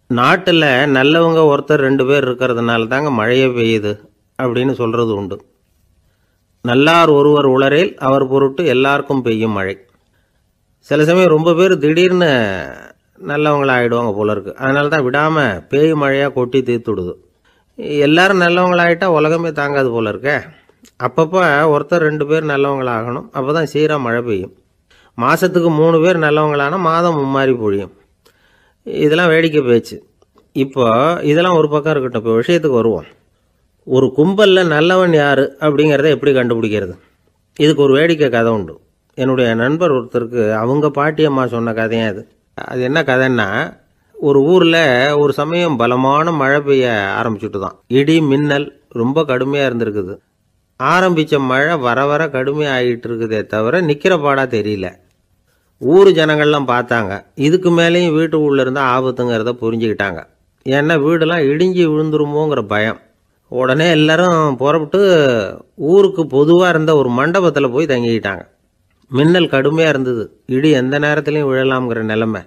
நாட்டில் நல்லவங்க ஒருத்தர் 2 பேர் இருக்கிறதுனால தாங்க மழையே பெய்யுது அப்படின்னு சொல்கிறது உண்டு. நல்லார் ஒருவர் உளரேல் அவர் பொருட்டு எல்லாருக்கும் பெய்யும் மழை. சில சமயம் ரொம்ப பேர் திடீர்னு நல்லவங்களாகிடுவாங்க போல இருக்கு. அதனால தான் விடாமல் பேய் மழையாக கொட்டி தீர்த்துடுது. எல்லாரும் நல்லவங்களாகிட்டா உலகமே தாங்காது போல இருக்க. அப்பப்போ ஒருத்தர் 2 பேர் நல்லவங்களாகணும். அப்போ தான் சீராக மழை பெய்யும். மாதத்துக்கு 3 பேர் நல்லவங்களானா மாதம் மும்மாரி பொழியும். இதெல்லாம் வேடிக்கை பேச்சு. இப்போ இதெல்லாம் ஒரு பக்கம் இருக்கட்டும். இப்போ விஷயத்துக்கு வருவோம். ஒரு கும்பலில் நல்லவன் யார் அப்படிங்கிறத எப்படி கண்டுபிடிக்கிறது? இதுக்கு ஒரு வேடிக்கை கதை உண்டு. என்னுடைய நண்பர் ஒருத்தருக்கு அவங்க பாட்டியம்மா சொன்ன கதையும் அது. அது என்ன கதைன்னா, ஒரு ஊரில் ஒரு சமயம் பலமான மழை பெய்ய ஆரம்பிச்சுட்டு தான். இடி மின்னல் ரொம்ப கடுமையாக இருந்திருக்குது. ஆரம்பித்த மழை வர வர கடுமையாக ஆகிட்டு இருக்குதே தவிர நிற்கிற பாடாக தெரியல. ஊர் ஜனங்கள்லாம் பார்த்தாங்க. இதுக்கு மேலேயும் வீட்டுக்குள்ளே இருந்தால் ஆபத்துங்கிறத புரிஞ்சுக்கிட்டாங்க. ஏன்னா வீடெல்லாம் இடிஞ்சி விழுந்துருமோங்கிற பயம். உடனே எல்லாரும் புறப்பட்டு ஊருக்கு பொதுவாக இருந்த ஒரு மண்டபத்தில் போய் தங்கிக்கிட்டாங்க. மின்னல் கடுமையாக இருந்தது. இடி எந்த நேரத்துலையும் விழலாம்ங்கிற நிலைமை.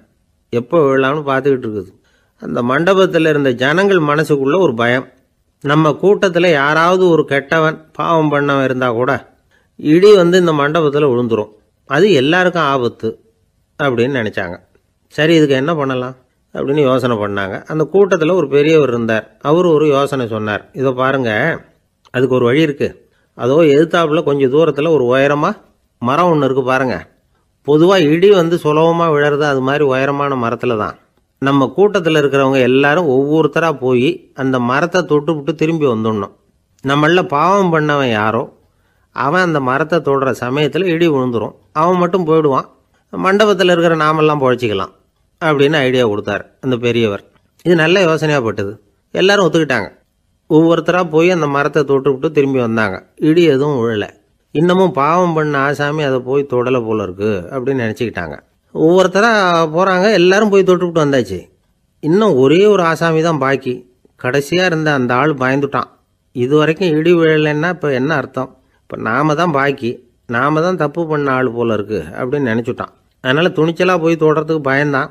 எப்போ விழலாம்னு பார்த்துக்கிட்டு இருக்குது. அந்த மண்டபத்தில் இருந்த ஜனங்கள் மனசுக்குள்ளே ஒரு பயம். நம்ம கூட்டத்தில் யாராவது ஒரு கெட்டவன் பாவம் பண்ணவன் இருந்தால் கூட இடி இந்த மண்டபத்தில் விழுந்துரும். அது எல்லாருக்கும் ஆபத்து அப்படின்னு நினச்சாங்க. சரி, இதுக்கு என்ன பண்ணலாம் அப்படின்னு யோசனை பண்ணாங்க. அந்த கூட்டத்தில் ஒரு பெரியவர் இருந்தார். அவர் ஒரு யோசனை சொன்னார். இதை பாருங்கள், அதுக்கு ஒரு வழி இருக்குது. அதோ எதிர்த்தாப்புல கொஞ்சம் தூரத்தில் ஒரு உயரமாக மரம் ஒன்று இருக்குது பாருங்கள். பொதுவாக இடி சுலபமாக விழறது அது மாதிரி உயரமான மரத்தில் தான். நம்ம கூட்டத்தில் இருக்கிறவங்க எல்லாரும் ஒவ்வொருத்தராக போய் அந்த மரத்தை தொட்டு விட்டு திரும்பி வந்துடணும். நம்மள பாவம் பண்ணவன் யாரோ அவன் அந்த மரத்தை தொடுற சமயத்தில் இடி விழுந்துடும். அவன் மட்டும் போயிடுவான். மண்டபத்தில் இருக்கிற நாமெல்லாம் பொழைச்சிக்கலாம் அப்படின்னு ஐடியா கொடுத்தார் அந்த பெரியவர். இது நல்ல யோசனையாக பட்டது. எல்லாரும் ஒத்துக்கிட்டாங்க. ஒவ்வொருத்தராக போய் அந்த மரத்தை தொட்டு விட்டு திரும்பி வந்தாங்க. இடி எதுவும் விழலை. இன்னமும் பாவம் பண்ண ஆசாமி அதை போய் தொடலை போல இருக்கு அப்படின்னு நினச்சிக்கிட்டாங்க. ஒவ்வொருத்தராக போகிறாங்க. எல்லாரும் போய் தொட்டு விட்டு வந்தாச்சு. இன்னும் ஒரே ஒரு ஆசாமி தான் பாக்கி. கடைசியாக இருந்த அந்த ஆள் பயந்துட்டான். இது வரைக்கும் இடி விழலைன்னா இப்போ என்ன அர்த்தம்? இப்போ நாம தான் பாக்கி, நாம தான் தப்பு பண்ண ஆள் போல இருக்குது அப்படின்னு நினச்சிட்டான். அதனால் துணிச்சலாக போய் தொடுறதுக்கு பயந்தான்.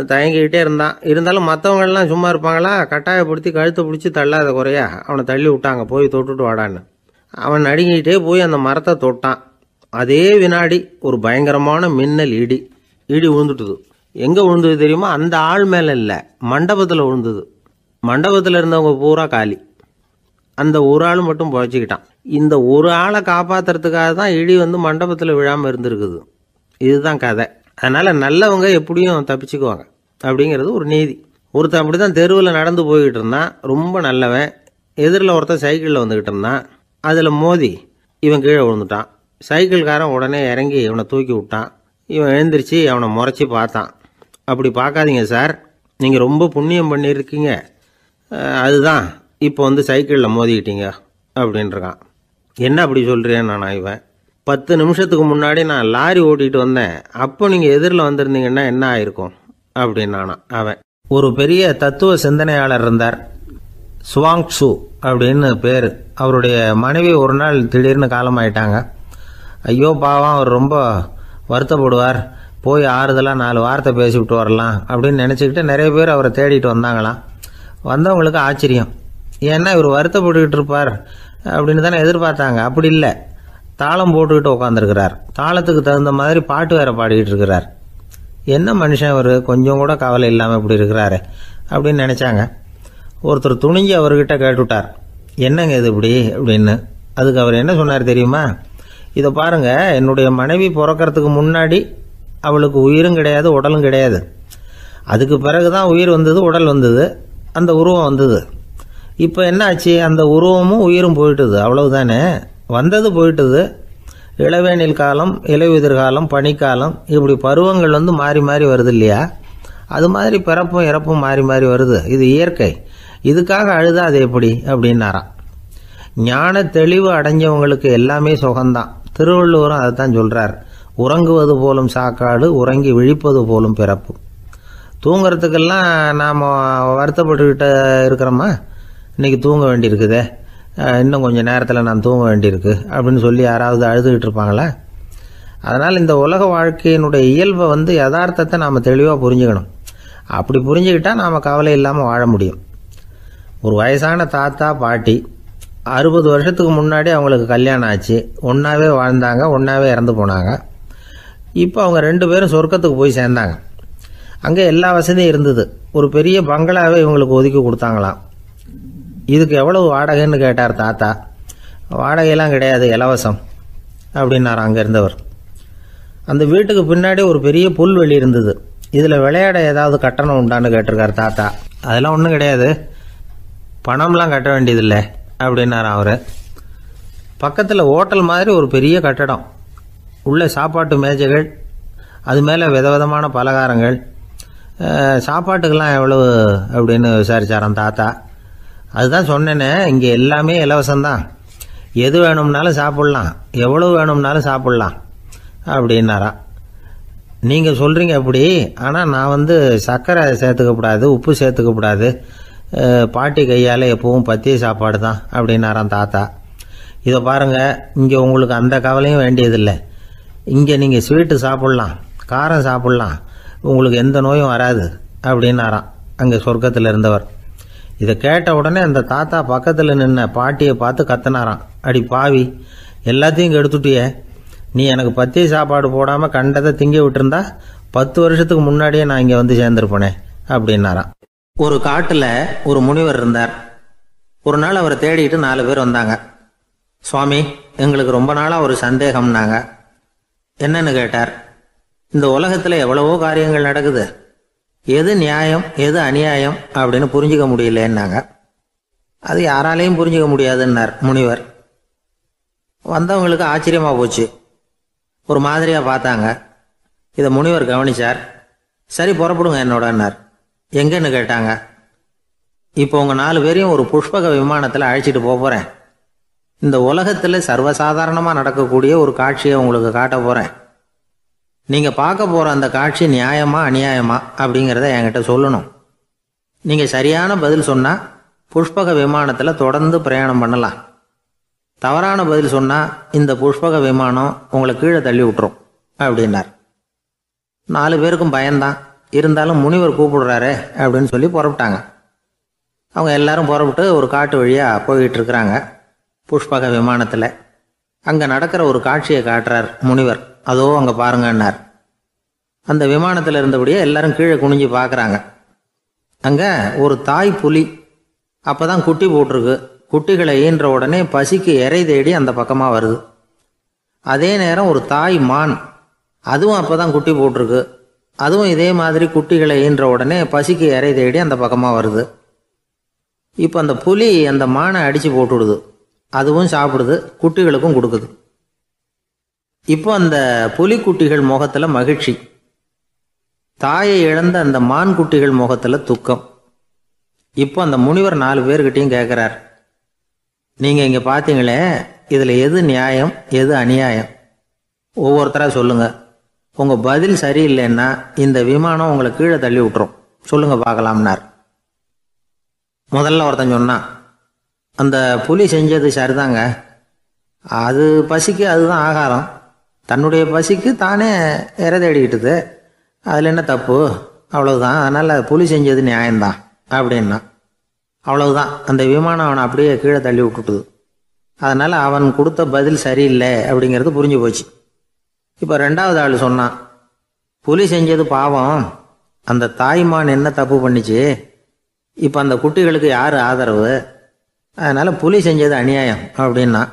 தயங்கிக்கிட்டே இருந்தான். இருந்தாலும் மற்றவங்கள்லாம் சும்மா இருப்பாங்களா? கட்டாயப்படுத்தி கழுத்தை பிடிச்சி தள்ளாத குறையா அவனை தள்ளி விட்டாங்க. போய் தொட்டுட்டு வாடான்னு. அவன் நடுங்கிட்டே போய் அந்த மரத்தை தொட்டான். அதே வினாடி ஒரு பயங்கரமான மின்னல் இடி விழுந்துட்டுது. எங்கே விழுந்தது தெரியுமா? அந்த ஆள் மேலே இல்லை, மண்டபத்தில் விழுந்தது. மண்டபத்தில் இருந்தவங்க பூரா காலி. அந்த ஒரு ஆள் மட்டும் புழைச்சிக்கிட்டான். இந்த ஒரு ஆளை காப்பாற்றுறதுக்காக தான் இடி மண்டபத்தில் விழாமல் இருந்திருக்குது. இதுதான் கதை. அதனால் நல்லவங்க எப்படியும் தப்பிச்சுக்குவாங்க அப்படிங்கிறது ஒரு நீதி. ஒருத்தன் அப்படி தான் தெருவில் நடந்து போய்கிட்டு இருந்தான். ரொம்ப நல்லவன். எதிரில் ஒருத்தன் சைக்கிளில் வந்துக்கிட்டு இருந்தான். அதில் மோதி இவன் கீழே விழுந்துட்டான். சைக்கிள்காரன் உடனே இறங்கி இவனை தூக்கி விட்டான். இவன் எழுந்திரிச்சு அவனை முறைச்சி பார்த்தான். அப்படி பார்க்காதீங்க சார், நீங்கள் ரொம்ப புண்ணியம் பண்ணியிருக்கீங்க, அதுதான் இப்போ சைக்கிளில் மோதிக்கிட்டீங்க அப்படின்றான். என்ன அப்படி சொல்கிறேன் நான்? இவன் 10 நிமிஷத்துக்கு முன்னாடி நான் லாரி ஓட்டிகிட்டு வந்தேன், அப்போ நீங்கள் எதிரில் வந்திருந்தீங்கன்னா என்ன ஆயிருக்கும் அப்படின்னானா அவன். ஒரு பெரிய தத்துவ சிந்தனையாளர் இருந்தார், சுவாங் சு அப்படின்னு பேர். அவருடைய மனைவி ஒரு நாள் திடீர்னு காலமாயிட்டாங்க. ஐயோ பாவம், அவர் ரொம்ப வருத்தப்படுவார், போய் ஆறுதலாக 4 வார்த்தை பேசிவிட்டு வரலாம் அப்படின்னு நினச்சிக்கிட்டு நிறைய பேர் அவரை தேடிட்டு வந்தாங்களாம். வந்தவங்களுக்கு ஆச்சரியம். ஏன்னா இவர் வருத்தப்பட்டுக்கிட்டு இருப்பார் அப்படின்னு தானே எதிர்பார்த்தாங்க. அப்படி இல்லை, தாளம் போட்டுக்கிட்டு உட்காந்துருக்கிறார். தாளத்துக்கு தகுந்த மாதிரி பாட்டு வேற பாடிக்கிட்டு இருக்கிறார். என்ன மனுஷன் அவர், கொஞ்சம் கூட கவலை இல்லாமல் இப்படி இருக்கிறாரு அப்படின்னு நினச்சாங்க. ஒருத்தர் துணிஞ்சு அவர்கிட்ட கேட்டுவிட்டார், என்னங்க இது இப்படி அப்படின்னு. அதுக்கு அவர் என்ன சொன்னார் தெரியுமா? இதை பாருங்க, என்னுடைய மனைவி பிறக்கிறதுக்கு முன்னாடி அவளுக்கு உயிரும் கிடையாது, உடலும் கிடையாது. அதுக்கு பிறகு தான் உயிர் வந்தது, உடல் வந்தது, அந்த உருவம் வந்தது. இப்போ என்ன ஆச்சு? அந்த உருவமும் உயிரும் போயிட்டுது, அவ்வளவுதானே. வந்தது போயிட்டுது. இளவேனில் காலம், இலையுதிர் காலம், பனிக்காலம், இப்படி பருவங்கள் மாறி மாறி வருது இல்லையா? அது மாதிரி பிறப்பும் இறப்பும் மாறி மாறி வருது. இது இயற்கை. இதுக்காக அழுதா அது எப்படி அப்படின்னாராம். ஞான தெளிவு அடைஞ்சவங்களுக்கு எல்லாமே சுகம்தான். திருவள்ளுவரும் அதை தான் சொல்றார். உறங்குவது போலும் சாக்காடு, உறங்கி விழிப்பது போலும் பிறப்பு. தூங்கிறதுக்கெல்லாம் நாம் வருத்தப்பட்டுக்கிட்ட இருக்கிறோமா? இன்னைக்கு தூங்க வேண்டியிருக்குதே, இன்னும் கொஞ்சம் நேரத்தில் நான் தூங்க வேண்டியிருக்கு அப்படின்னு சொல்லி யாராவது அழுதுகிட்டு இருப்பாங்களா? அதனால் இந்த உலக வாழ்க்கையினுடைய இயல்பை யதார்த்தத்தை நாம் தெளிவாக புரிஞ்சுக்கணும். அப்படி புரிஞ்சுக்கிட்டா நாம் கவலை இல்லாமல் வாழ முடியும். ஒரு வயசான தாத்தா பாட்டி 60 வருஷத்துக்கு முன்னாடி அவங்களுக்கு கல்யாணம் ஆச்சு, ஒன்றாவே வாழ்ந்தாங்க, ஒன்றாவே இறந்து போனாங்க. இப்போ அவங்க 2 பேரும் சொர்க்கத்துக்கு போய் சேர்ந்தாங்க. அங்கே எல்லா வசதியும் இருந்தது. ஒரு பெரிய பங்களாவே இவங்களுக்கு ஒதுக்கி கொடுத்தாங்களாம். இதுக்கு எவ்வளவு வாடகைன்னு கேட்டார் தாத்தா. வாடகையெல்லாம் கிடையாது, இலவசம் அப்படின்னார் அங்கே இருந்தவர். அந்த வீட்டுக்கு பின்னாடி ஒரு பெரிய புல்வெளி இருந்தது. இதில் விளையாட ஏதாவது கட்டணம் உண்டான்னு கேட்டிருக்கார் தாத்தா. அதெல்லாம் ஒன்றும் கிடையாது, பணம்லாம் கட்ட வேண்டியதில்லை அப்படின்னார் அவர். பக்கத்தில் ஹோட்டல் மாதிரி ஒரு பெரிய கட்டடம், உள்ள சாப்பாட்டு மேஜைகள், அது மேலே விதவிதமான பலகாரங்கள். சாப்பாட்டுக்கெல்லாம் எவ்வளவு அப்படின்னு விசாரிச்சாராம் தாத்தா. அதுதான் சொன்னேனே, இங்கே எல்லாமே இலவசம்தான், எது வேணும்னாலும் சாப்பிட்லாம், எவ்வளவு வேணும்னாலும் சாப்பிட்லாம் அப்படின்னாரா. நீங்கள் சொல்கிறீங்க அப்படி, ஆனால் நான் சர்க்கரை சேர்த்துக்கக்கூடாது, உப்பு சேர்த்துக்கக்கூடாது, பாட்டி கையால் எப்பவும் பத்திய சாப்பாடு தான் அப்படின்னாராம் தாத்தா. இதை பாருங்கள், இங்கே உங்களுக்கு அந்த கவலையும் வேண்டியதில்லை. இங்கே நீங்கள் ஸ்வீட்டு சாப்பிட்லாம், காரம் சாப்பிட்லாம், உங்களுக்கு எந்த நோயும் வராது அப்படின்னாராம் அங்கே சொர்க்கத்தில் இருந்தவர். இதை கேட்ட உடனே அந்த தாத்தா பக்கத்தில் நின்ன பாட்டியை பார்த்து கத்தினாராம். அடி பாவி, எல்லாத்தையும் கெடுத்துட்டியே, நீ எனக்கு பத்திய சாப்பாடு போடாமல் கண்டதை திங்க விட்டுருந்தா 10 வருஷத்துக்கு முன்னாடியே நான் இங்கே சேர்ந்துருப்பேனே அப்படின்னாராம். ஒரு காட்டில் ஒரு முனிவர் இருந்தார். ஒரு நாள் அவரை தேடிட்டு 4 பேர் வந்தாங்க. சுவாமி, எங்களுக்கு ரொம்ப நாளாக ஒரு சந்தேகம்னாங்க. என்னன்னு கேட்டார். இந்த உலகத்தில் எவ்வளவோ காரியங்கள் நடக்குது, எது நியாயம் எது அநியாயம் அப்படின்னு புரிஞ்சிக்க முடியலன்னாங்க. அது யாராலையும் புரிஞ்சிக்க முடியாதுன்னார் முனிவர். வந்தவங்களுக்கு ஆச்சரியமாக போச்சு, ஒரு மாதிரியாக பார்த்தாங்க. இதை முனிவர் கவனிச்சார். சரி புறப்படுங்க என்னோடன்னார். எங்கன்னு கேட்டாங்க. இப்போ உங்கள் 4 பேரையும் ஒரு புஷ்பக விமானத்தில் அழைச்சிட்டு போகிறேன். இந்த உலகத்தில் சர்வசாதாரணமாக நடக்கக்கூடிய ஒரு காட்சியை உங்களுக்கு காட்ட போகிறேன். நீங்கள் பார்க்க போகிற அந்த காட்சி நியாயமா அநியாயமா அப்படிங்கிறத என்கிட்ட சொல்லணும். நீங்கள் சரியான பதில் சொன்னால் புஷ்பக விமானத்தில் தொடர்ந்து பிரயாணம் பண்ணலாம். தவறான பதில் சொன்னால் இந்த புஷ்பக விமானம் உங்களை கீழே தள்ளி விட்டுரும் அப்படின்னார். 4 பேருக்கும் பயம்தான், இருந்தாலும் முனிவர் கூப்பிடுறாரு அப்படின்னு சொல்லி புறப்பட்டாங்க. அவங்க எல்லாரும் புறப்பட்டு ஒரு காட்டு வழியாக போய்கிட்டு இருக்கிறாங்க புஷ்பக விமானத்தில். அங்கே நடக்கிற ஒரு காட்சியை காட்டுறார் முனிவர். அதோ அங்கே பாருங்கன்னார். அந்த விமானத்தில் இருந்தபடியே எல்லாரும் கீழே குனிஞ்சு பார்க்குறாங்க. அங்கே ஒரு தாய் புலி அப்போ தான் குட்டி போட்டிருக்கு. குட்டிகளை ஈன்ற உடனே பசிக்கு இறை தேடி அந்த பக்கமாக வருது. அதே நேரம் ஒரு தாய் மான், அதுவும் அப்போ தான் குட்டி போட்டிருக்கு. அதுவும் இதே மாதிரி குட்டிகளை ஈன்ற உடனே பசிக்கு இறை தேடி அந்த பக்கமாக வருது. இப்போ அந்த புலி அந்த மானை அடித்து போட்டுவிடுது, அதுவும் சாப்பிடுது, குட்டிகளுக்கும் கொடுக்குது. இப்போ அந்த புலிக்குட்டிகள் முகத்தில் மகிழ்ச்சி, தாயை இழந்த அந்த மான் குட்டிகள் முகத்தில் துக்கம். இப்போ அந்த முனிவர் 4 பேர்கிட்டையும் கேட்குறார், நீங்கள் இங்கே பார்த்தீங்களே, இதில் எது நியாயம் எது அநியாயம் ஒவ்வொருத்தராக சொல்லுங்கள். உங்கள் பதில் சரியில்லைன்னா இந்த விமானம் உங்களை கீழே தள்ளி விட்டுரும், சொல்லுங்கள் பார்க்கலாம்னார். முதல்ல ஒருத்தன் சொன்னான், அந்த புலி செஞ்சது சரிதாங்க, அது பசிக்கு அதுதான் ஆகாரம், தன்னுடைய பசிக்கு தானே இறை தேடிக்கிட்டுது, அதில் என்ன தப்பு, அவ்வளவுதான், அதனால் புலி செஞ்சது நியாயம்தான் அப்படின்னா. அவ்வளவுதான், அந்த விமானம் அவனை அப்படியே கீழே தள்ளி விட்டுட்டுது. அதனால் அவன் கொடுத்த பதில் சரியில்லை அப்படிங்கிறது புரிஞ்சு போச்சு. இப்போ 2வது ஆள் சொன்னான், புலி செஞ்சது பாவம், அந்த தாய்மான் என்ன தப்பு பண்ணிச்சு, இப்போ அந்த குட்டிகளுக்கு யார் ஆதரவு, அதனால் புலி செஞ்சது அநியாயம் அப்படின்னா.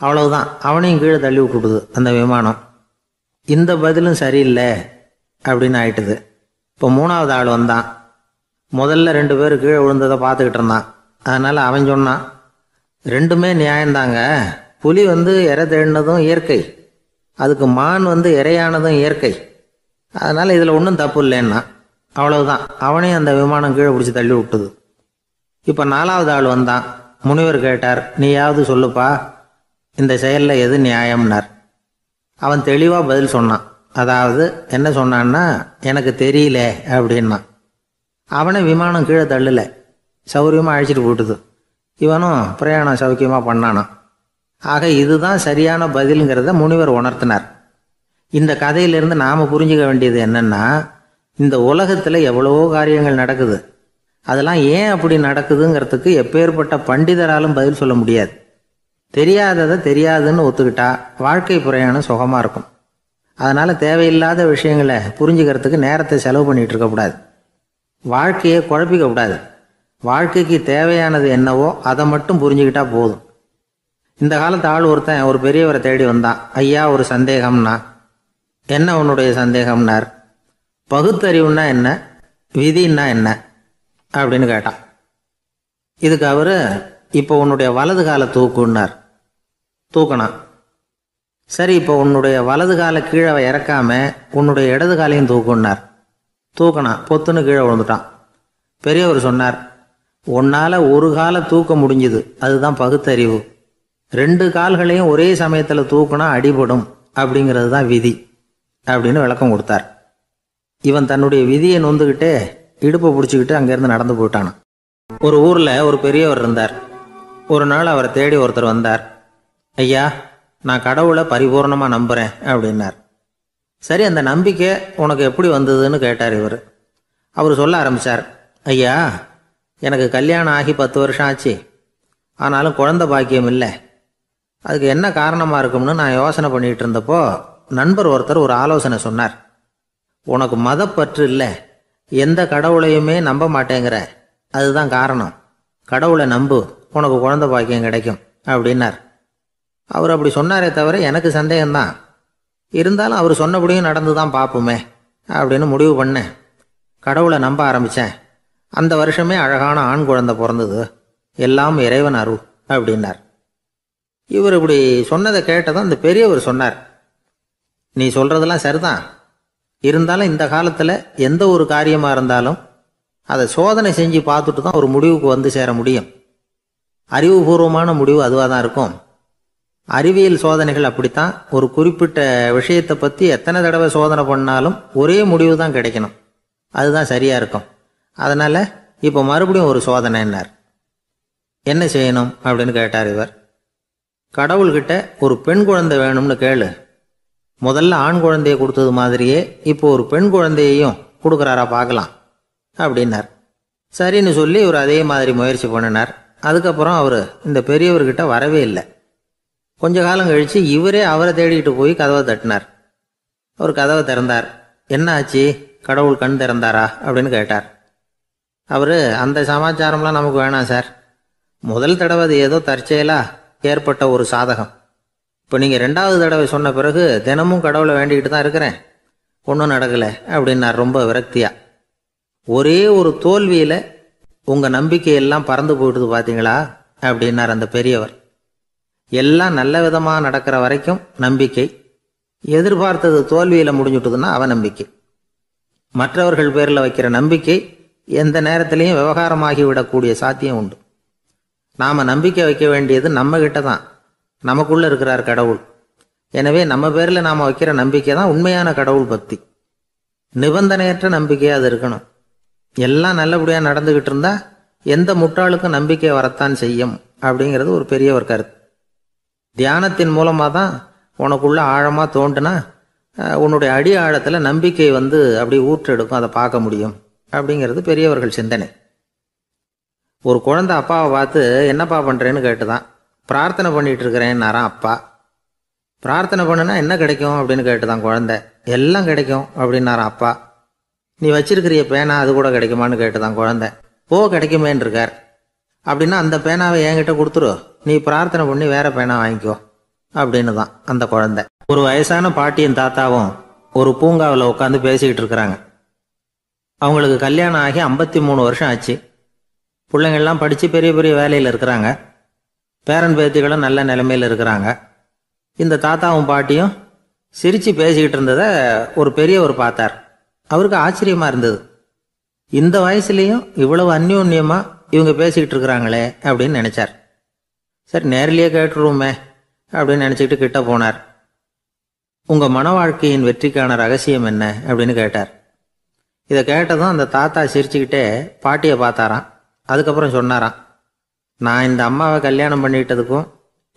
அவ்வளவுதான், அவனையும் கீழே தள்ளி விட்டுடுது அந்த விமானம். இந்த பதிலும் சரியில்லை அப்படின்னு ஆயிட்டுது. இப்போ 3வது ஆள் வந்தான். முதல்ல 2 பேர் கீழே விழுந்ததை பார்த்துக்கிட்டு இருந்தான். அதனால் அவன் சொன்னான், ரெண்டுமே நியாயந்தாங்க, புலி இறை தேடினதும் இயற்கை, அதுக்கு மான் இறையானதும் இயற்கை, அதனால் இதில் ஒன்றும் தப்பு இல்லைன்னா. அவ்வளவுதான், அவனையும் அந்த விமானம் கீழே பிடிச்சி தள்ளி விட்டுது. இப்போ 4வது ஆள் வந்தான். முனிவர் கேட்டார், நீயாவது சொல்லுப்பா, இந்த செயலில் எது நியாயம்னார். அவன் தெளிவாக பதில் சொன்னான். அதாவது என்ன சொன்னான்னா, எனக்கு தெரியல அப்படின்னா. அவனை விமானம் கீழே தள்ளலை, சௌரியமாக அழைச்சிட்டு போட்டுது. இவனும் பிரயாணம் சௌக்கியமாக பண்ணானான். ஆக இதுதான் சரியான பதிலுங்கிறத முனிவர் உணர்த்தினார். இந்த கதையிலிருந்து நாம் புரிஞ்சுக்க வேண்டியது என்னென்னா, இந்த உலகத்தில் எவ்வளவோ காரியங்கள் நடக்குது. அதெல்லாம் ஏன் அப்படி நடக்குதுங்கிறதுக்கு எப்பேற்பட்ட பண்டிதராலும் பதில் சொல்ல முடியாது. தெரியாததை தெரியாதுன்னு ஒத்துக்கிட்டா வாழ்க்கை பிரயாணம் சுகமாக இருக்கும். அதனால் தேவையில்லாத விஷயங்களை புரிஞ்சுக்கிறதுக்கு நேரத்தை செலவு பண்ணிகிட்டு இருக்கக்கூடாது. வாழ்க்கையை குழப்பிக்க கூடாது. வாழ்க்கைக்கு தேவையானது என்னவோ அதை மட்டும் புரிஞ்சுக்கிட்டா போதும். இந்த காலத்து ஆள் ஒருத்தன் ஒரு பெரியவரை தேடி வந்தான். ஐயா, ஒரு சந்தேகம்னா. என்ன உன்னுடைய சந்தேகம்னார். பகுத்தறிவுன்னா என்ன, விதின்னா என்ன அப்படின்னு கேட்டான். இதுக்கு அவர், இப்போ உன்னுடைய வலது காலை தூக்குன்னார். தூக்கினான். சரி, இப்போ உன்னுடைய வலது காலை கீழே இறக்காம உன்னுடைய இடது காலையும் தூக்குன்னார். தூக்கினான். பொத்துன்னு கீழே விழுந்துட்டான். பெரியவர் சொன்னார், உன்னால் ஒரு காலை தூக்க முடிஞ்சுது, அதுதான் பகுத்தறிவு. 2 கால்களையும் ஒரே சமயத்தில் தூக்குனா அடிபடும், அப்படிங்கிறது தான் விதி அப்படின்னு விளக்கம் கொடுத்தார். இவன் தன்னுடைய விதியை நொந்துக்கிட்டே இடுப்பை பிடிச்சிக்கிட்டு அங்கேருந்து நடந்து போயிட்டான். ஒரு ஊரில் ஒரு பெரியவர் இருந்தார். ஒரு நாள் அவரை தேடி ஒருத்தர் வந்தார். ஐயா, நான் கடவுளை பரிபூர்ணமாக நம்புகிறேன் அப்படின்னார். சரி, அந்த நம்பிக்கை உனக்கு எப்படி வந்ததுன்னு கேட்டார் இவர். அவர் சொல்ல ஆரம்பித்தார். ஐயா, எனக்கு கல்யாணம் ஆகி 10 வருஷம் ஆச்சு. ஆனாலும் குழந்தை பாக்கியம் இல்லை. அதுக்கு என்ன காரணமாக இருக்கும்னு நான் யோசனை பண்ணிகிட்டு இருந்தப்போ நண்பர் ஒருத்தர் ஒரு ஆலோசனை சொன்னார். உனக்கு மதப்பற்று இல்லை, எந்த கடவுளையுமே நம்ப மாட்டேங்கிற, அதுதான் காரணம். கடவுளை நம்பு, உனக்கு குழந்தை பாக்கியம் கிடைக்கும் அப்படின்னார். அவர் அப்படி சொன்னாரே தவிர எனக்கு சந்தேகம்தான். இருந்தாலும் அவர் சொன்னபடியும் நடந்து தான் பார்ப்போமே அப்படின்னு முடிவு பண்ணேன். கடவுளை நம்ப ஆரம்பித்தேன். அந்த வருஷமே அழகான ஆண் குழந்தை பிறந்தது. எல்லாம் இறைவன் அருள் அப்படின்னார். இவர் இப்படி சொன்னதை கேட்டதும் அந்த பெரியவர் சொன்னார், நீ சொல்கிறதெல்லாம் சரிதான். இருந்தாலும் இந்த காலத்தில் எந்த ஒரு காரியமாக இருந்தாலும் அதை சோதனை செஞ்சு பார்த்துட்டு தான் ஒரு முடிவுக்கு வந்து சேர முடியும். அறிவுபூர்வமான முடிவு அதுவாக தான் இருக்கும். அறிவியல் சோதனைகள் அப்படித்தான். ஒரு குறிப்பிட்ட விஷயத்தை பற்றி எத்தனை தடவை சோதனை பண்ணாலும் ஒரே முடிவு தான் கிடைக்கணும். அதுதான் சரியாக இருக்கும். அதனால் இப்போ மறுபடியும் ஒரு சோதனைன்னார். என்ன செய்யணும் அப்படின்னு கேட்டார் இவர். கடவுள்கிட்ட ஒரு பெண் குழந்தை வேணும்னு கேளு. முதல்ல ஆண் குழந்தையை கொடுத்தது மாதிரியே இப்போ ஒரு பெண் குழந்தையையும் கொடுக்குறாரா பார்க்கலாம் அப்படின்னார். சரின்னு சொல்லி இவர் அதே மாதிரி முயற்சி பண்ணினார். அதுக்கப்புறம் அவர் இந்த பெரியவர்கிட்ட வரவே இல்லை. கொஞ்ச காலம் கழித்து இவரே அவரை தேடிட்டு போய் கதவை தட்டினார். அவர் கதவை திறந்தார். என்ன ஆச்சு, கடவுள் கண் திறந்தாரா அப்படின்னு கேட்டார். அவர், அந்த சமாச்சாரம்லாம் நமக்கு வேணாம் சார். முதல் தடவை அது ஏதோ தற்செயலாக ஏற்பட்ட ஒரு சாதகம். இப்போ நீங்கள் 2வது தடவை சொன்ன பிறகு தினமும் கடவுளை வேண்டிக்கிட்டு தான் இருக்கிறேன், ஒன்றும் நடக்கலை அப்படின்னார் ரொம்ப விரக்தியாக. ஒரே ஒரு தோல்வியில் உங்கள் நம்பிக்கையெல்லாம் பறந்து போயிடுது பார்த்தீங்களா அப்படின்னார் அந்த பெரியவர். எல்லாம் நல்ல விதமாக நடக்கிற வரைக்கும் நம்பிக்கை, எதிர்பார்த்தது தோல்வியில் முடிஞ்சுட்டுதுன்னா அவநம்பிக்கை. மற்றவர்கள் பேரில் வைக்கிற நம்பிக்கை எந்த நேரத்திலையும் விவகாரமாகி விடக்கூடிய சாத்தியம் உண்டு. நாம் நம்பிக்கை வைக்க வேண்டியது நம்மகிட்ட தான். நமக்குள்ளே இருக்கிறார் கடவுள். எனவே நம்ம பேரில் நாம் வைக்கிற நம்பிக்கை தான் உண்மையான கடவுள் பக்தி. நிபந்தனையற்ற நம்பிக்கையாக அது இருக்கணும். எல்லாம் நல்லபடியாக நடந்துக்கிட்டு இருந்தால் எந்த முட்டாளுக்கும் நம்பிக்கை வரத்தான் செய்யும் அப்படிங்கிறது ஒரு பெரியவர் கருத்து. தியானத்தின் மூலமாக தான் உனக்குள்ள ஆழமாக தோண்டுனா உன்னுடைய அடி ஆழத்தில் நம்பிக்கை வந்து அப்படி ஊற்றெடுக்கும், அதை பார்க்க முடியும் அப்படிங்கிறது பெரியவர்கள் சிந்தனை. ஒரு குழந்தை அப்பாவை பார்த்து என்னப்பா பண்ணுறேன்னு கேட்டுதான். பிரார்த்தனை பண்ணிகிட்டு இருக்கிறேன்னாரான் அப்பா. பிரார்த்தனை பண்ணுனா என்ன கிடைக்கும் அப்படின்னு கேட்டுதான் குழந்தை. எல்லாம் கிடைக்கும் அப்படின்னாரான் அப்பா. நீ வச்சிருக்கிறிய பேனா அது கூட கிடைக்குமான்னு கேட்டுதான் குழந்தை. கிடைக்குமேன்னு இருக்கார். அப்படின்னா அந்த பேனாவை என்கிட்ட கொடுத்துரு, நீ பிரார்த்தனை பண்ணி வேற பேனா வாங்கிக்கோ அப்படின்னு தான் அந்த குழந்தை. ஒரு வயசான பாட்டியும் தாத்தாவும் ஒரு பூங்காவில் உட்காந்து பேசிக்கிட்டு இருக்கிறாங்க. அவங்களுக்கு கல்யாணம் ஆகி 53 வருஷம் ஆச்சு. பிள்ளைங்கள்லாம் படித்து பெரிய பெரிய வேலையில் இருக்கிறாங்க. பேரன் பேத்திகளும் நல்ல நிலைமையில் இருக்கிறாங்க. இந்த தாத்தாவும் பாட்டியும் சிரித்து பேசிக்கிட்டு இருந்ததை ஒரு பெரியவர் பார்த்தார். அவருக்கு ஆச்சரியமாக இருந்தது. இந்த வயசுலேயும் இவ்வளவு அந்யோன்யமாக இவங்க பேசிக்கிட்டு இருக்கிறாங்களே அப்படின்னு நினச்சார். சரி, நேரிலேயே கேட்டுருவோமே அப்படின்னு நினச்சிக்கிட்டு கிட்ட போனார். உங்கள் மன வாழ்க்கையின் வெற்றிக்கான ரகசியம் என்ன அப்படின்னு கேட்டார். இதை கேட்டதும் அந்த தாத்தா சிரிச்சுக்கிட்டே பாட்டியை பார்த்தாராம். அதுக்கப்புறம் சொன்னாராம், நான் இந்த அம்மாவை கல்யாணம் பண்ணிக்கிட்டதுக்கும்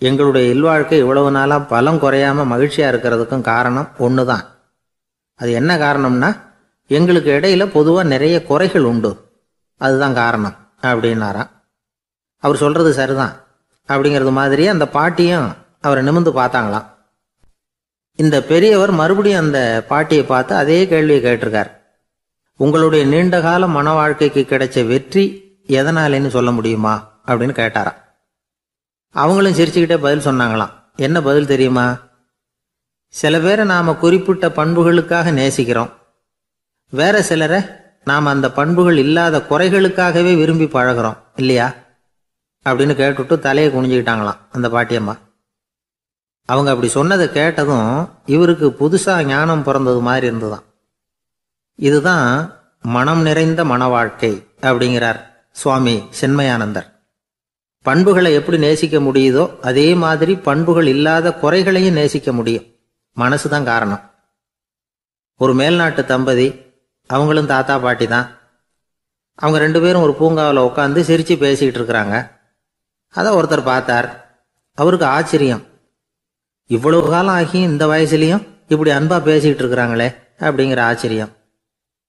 எங்களுடைய இல்வாழ்க்கை இவ்வளவு நாளாக பலம் குறையாமல் மகிழ்ச்சியாக இருக்கிறதுக்கும் காரணம் ஒன்று தான். அது என்ன காரணம்னா, எங்களுக்கு இடையில பொதுவாக நிறைய குறைகள் உண்டு, அதுதான் காரணம் அப்படின்னாராம். அவர் சொல்றது சரிதான் அப்படிங்கிறது மாதிரியே அந்த பாட்டியும் அவரை நிமிர்ந்து பார்த்தாங்களாம். இந்த பெரியவர் மறுபடியும் அந்த பாட்டியை பார்த்து அதே கேள்வியை கேட்டிருக்கார். உங்களுடைய நீண்டகால மன வாழ்க்கைக்கு கிடைச்ச வெற்றி எதனாலேன்னு சொல்ல முடியுமா அப்படின்னு கேட்டாராம். அவங்களும் சிரிச்சுக்கிட்டே பதில் சொன்னாங்களாம். என்ன பதில் தெரியுமா? சில பேரை நாம குறிப்பிட்ட பண்புகளுக்காக நேசிக்கிறோம், வேற சிலரை நாம் அந்த பண்புகள் இல்லாத குறைகளுக்காகவே விரும்பி பழகிறோம் இல்லையா அப்படின்னு கேட்டுட்டு தலையை குனிஞ்சுக்கிட்டாங்களாம் அந்த பாட்டியம்மா. அவங்க அப்படி சொன்னதை கேட்டதும் இவருக்கு புதுசா ஞானம் பிறந்தது மாதிரி இருந்துதான். இதுதான் மனம் நிறைந்த மன வாழ்க்கை அப்படிங்கிறார் சுவாமி சின்மயானந்தர். பண்புகளை எப்படி நேசிக்க முடியுதோ அதே மாதிரி பண்புகள் இல்லாத குறைகளையும் நேசிக்க முடியும். மனசுதான் காரணம். ஒரு மேல்நாட்டு தம்பதி, அவங்களும் தாத்தா பாட்டி தான். அவங்க 2 பேரும் ஒரு பூங்காவில் உட்காந்து சிரிச்சு பேசிக்கிட்டு இருக்கிறாங்க. அதை ஒருத்தர் பார்த்தார். அவருக்கு ஆச்சரியம், இவ்வளவு காலம் ஆகி இந்த வயசுலயும் இப்படி அன்பா பேசிக்கிட்டு இருக்கிறாங்களே அப்படிங்கிற ஆச்சரியம்.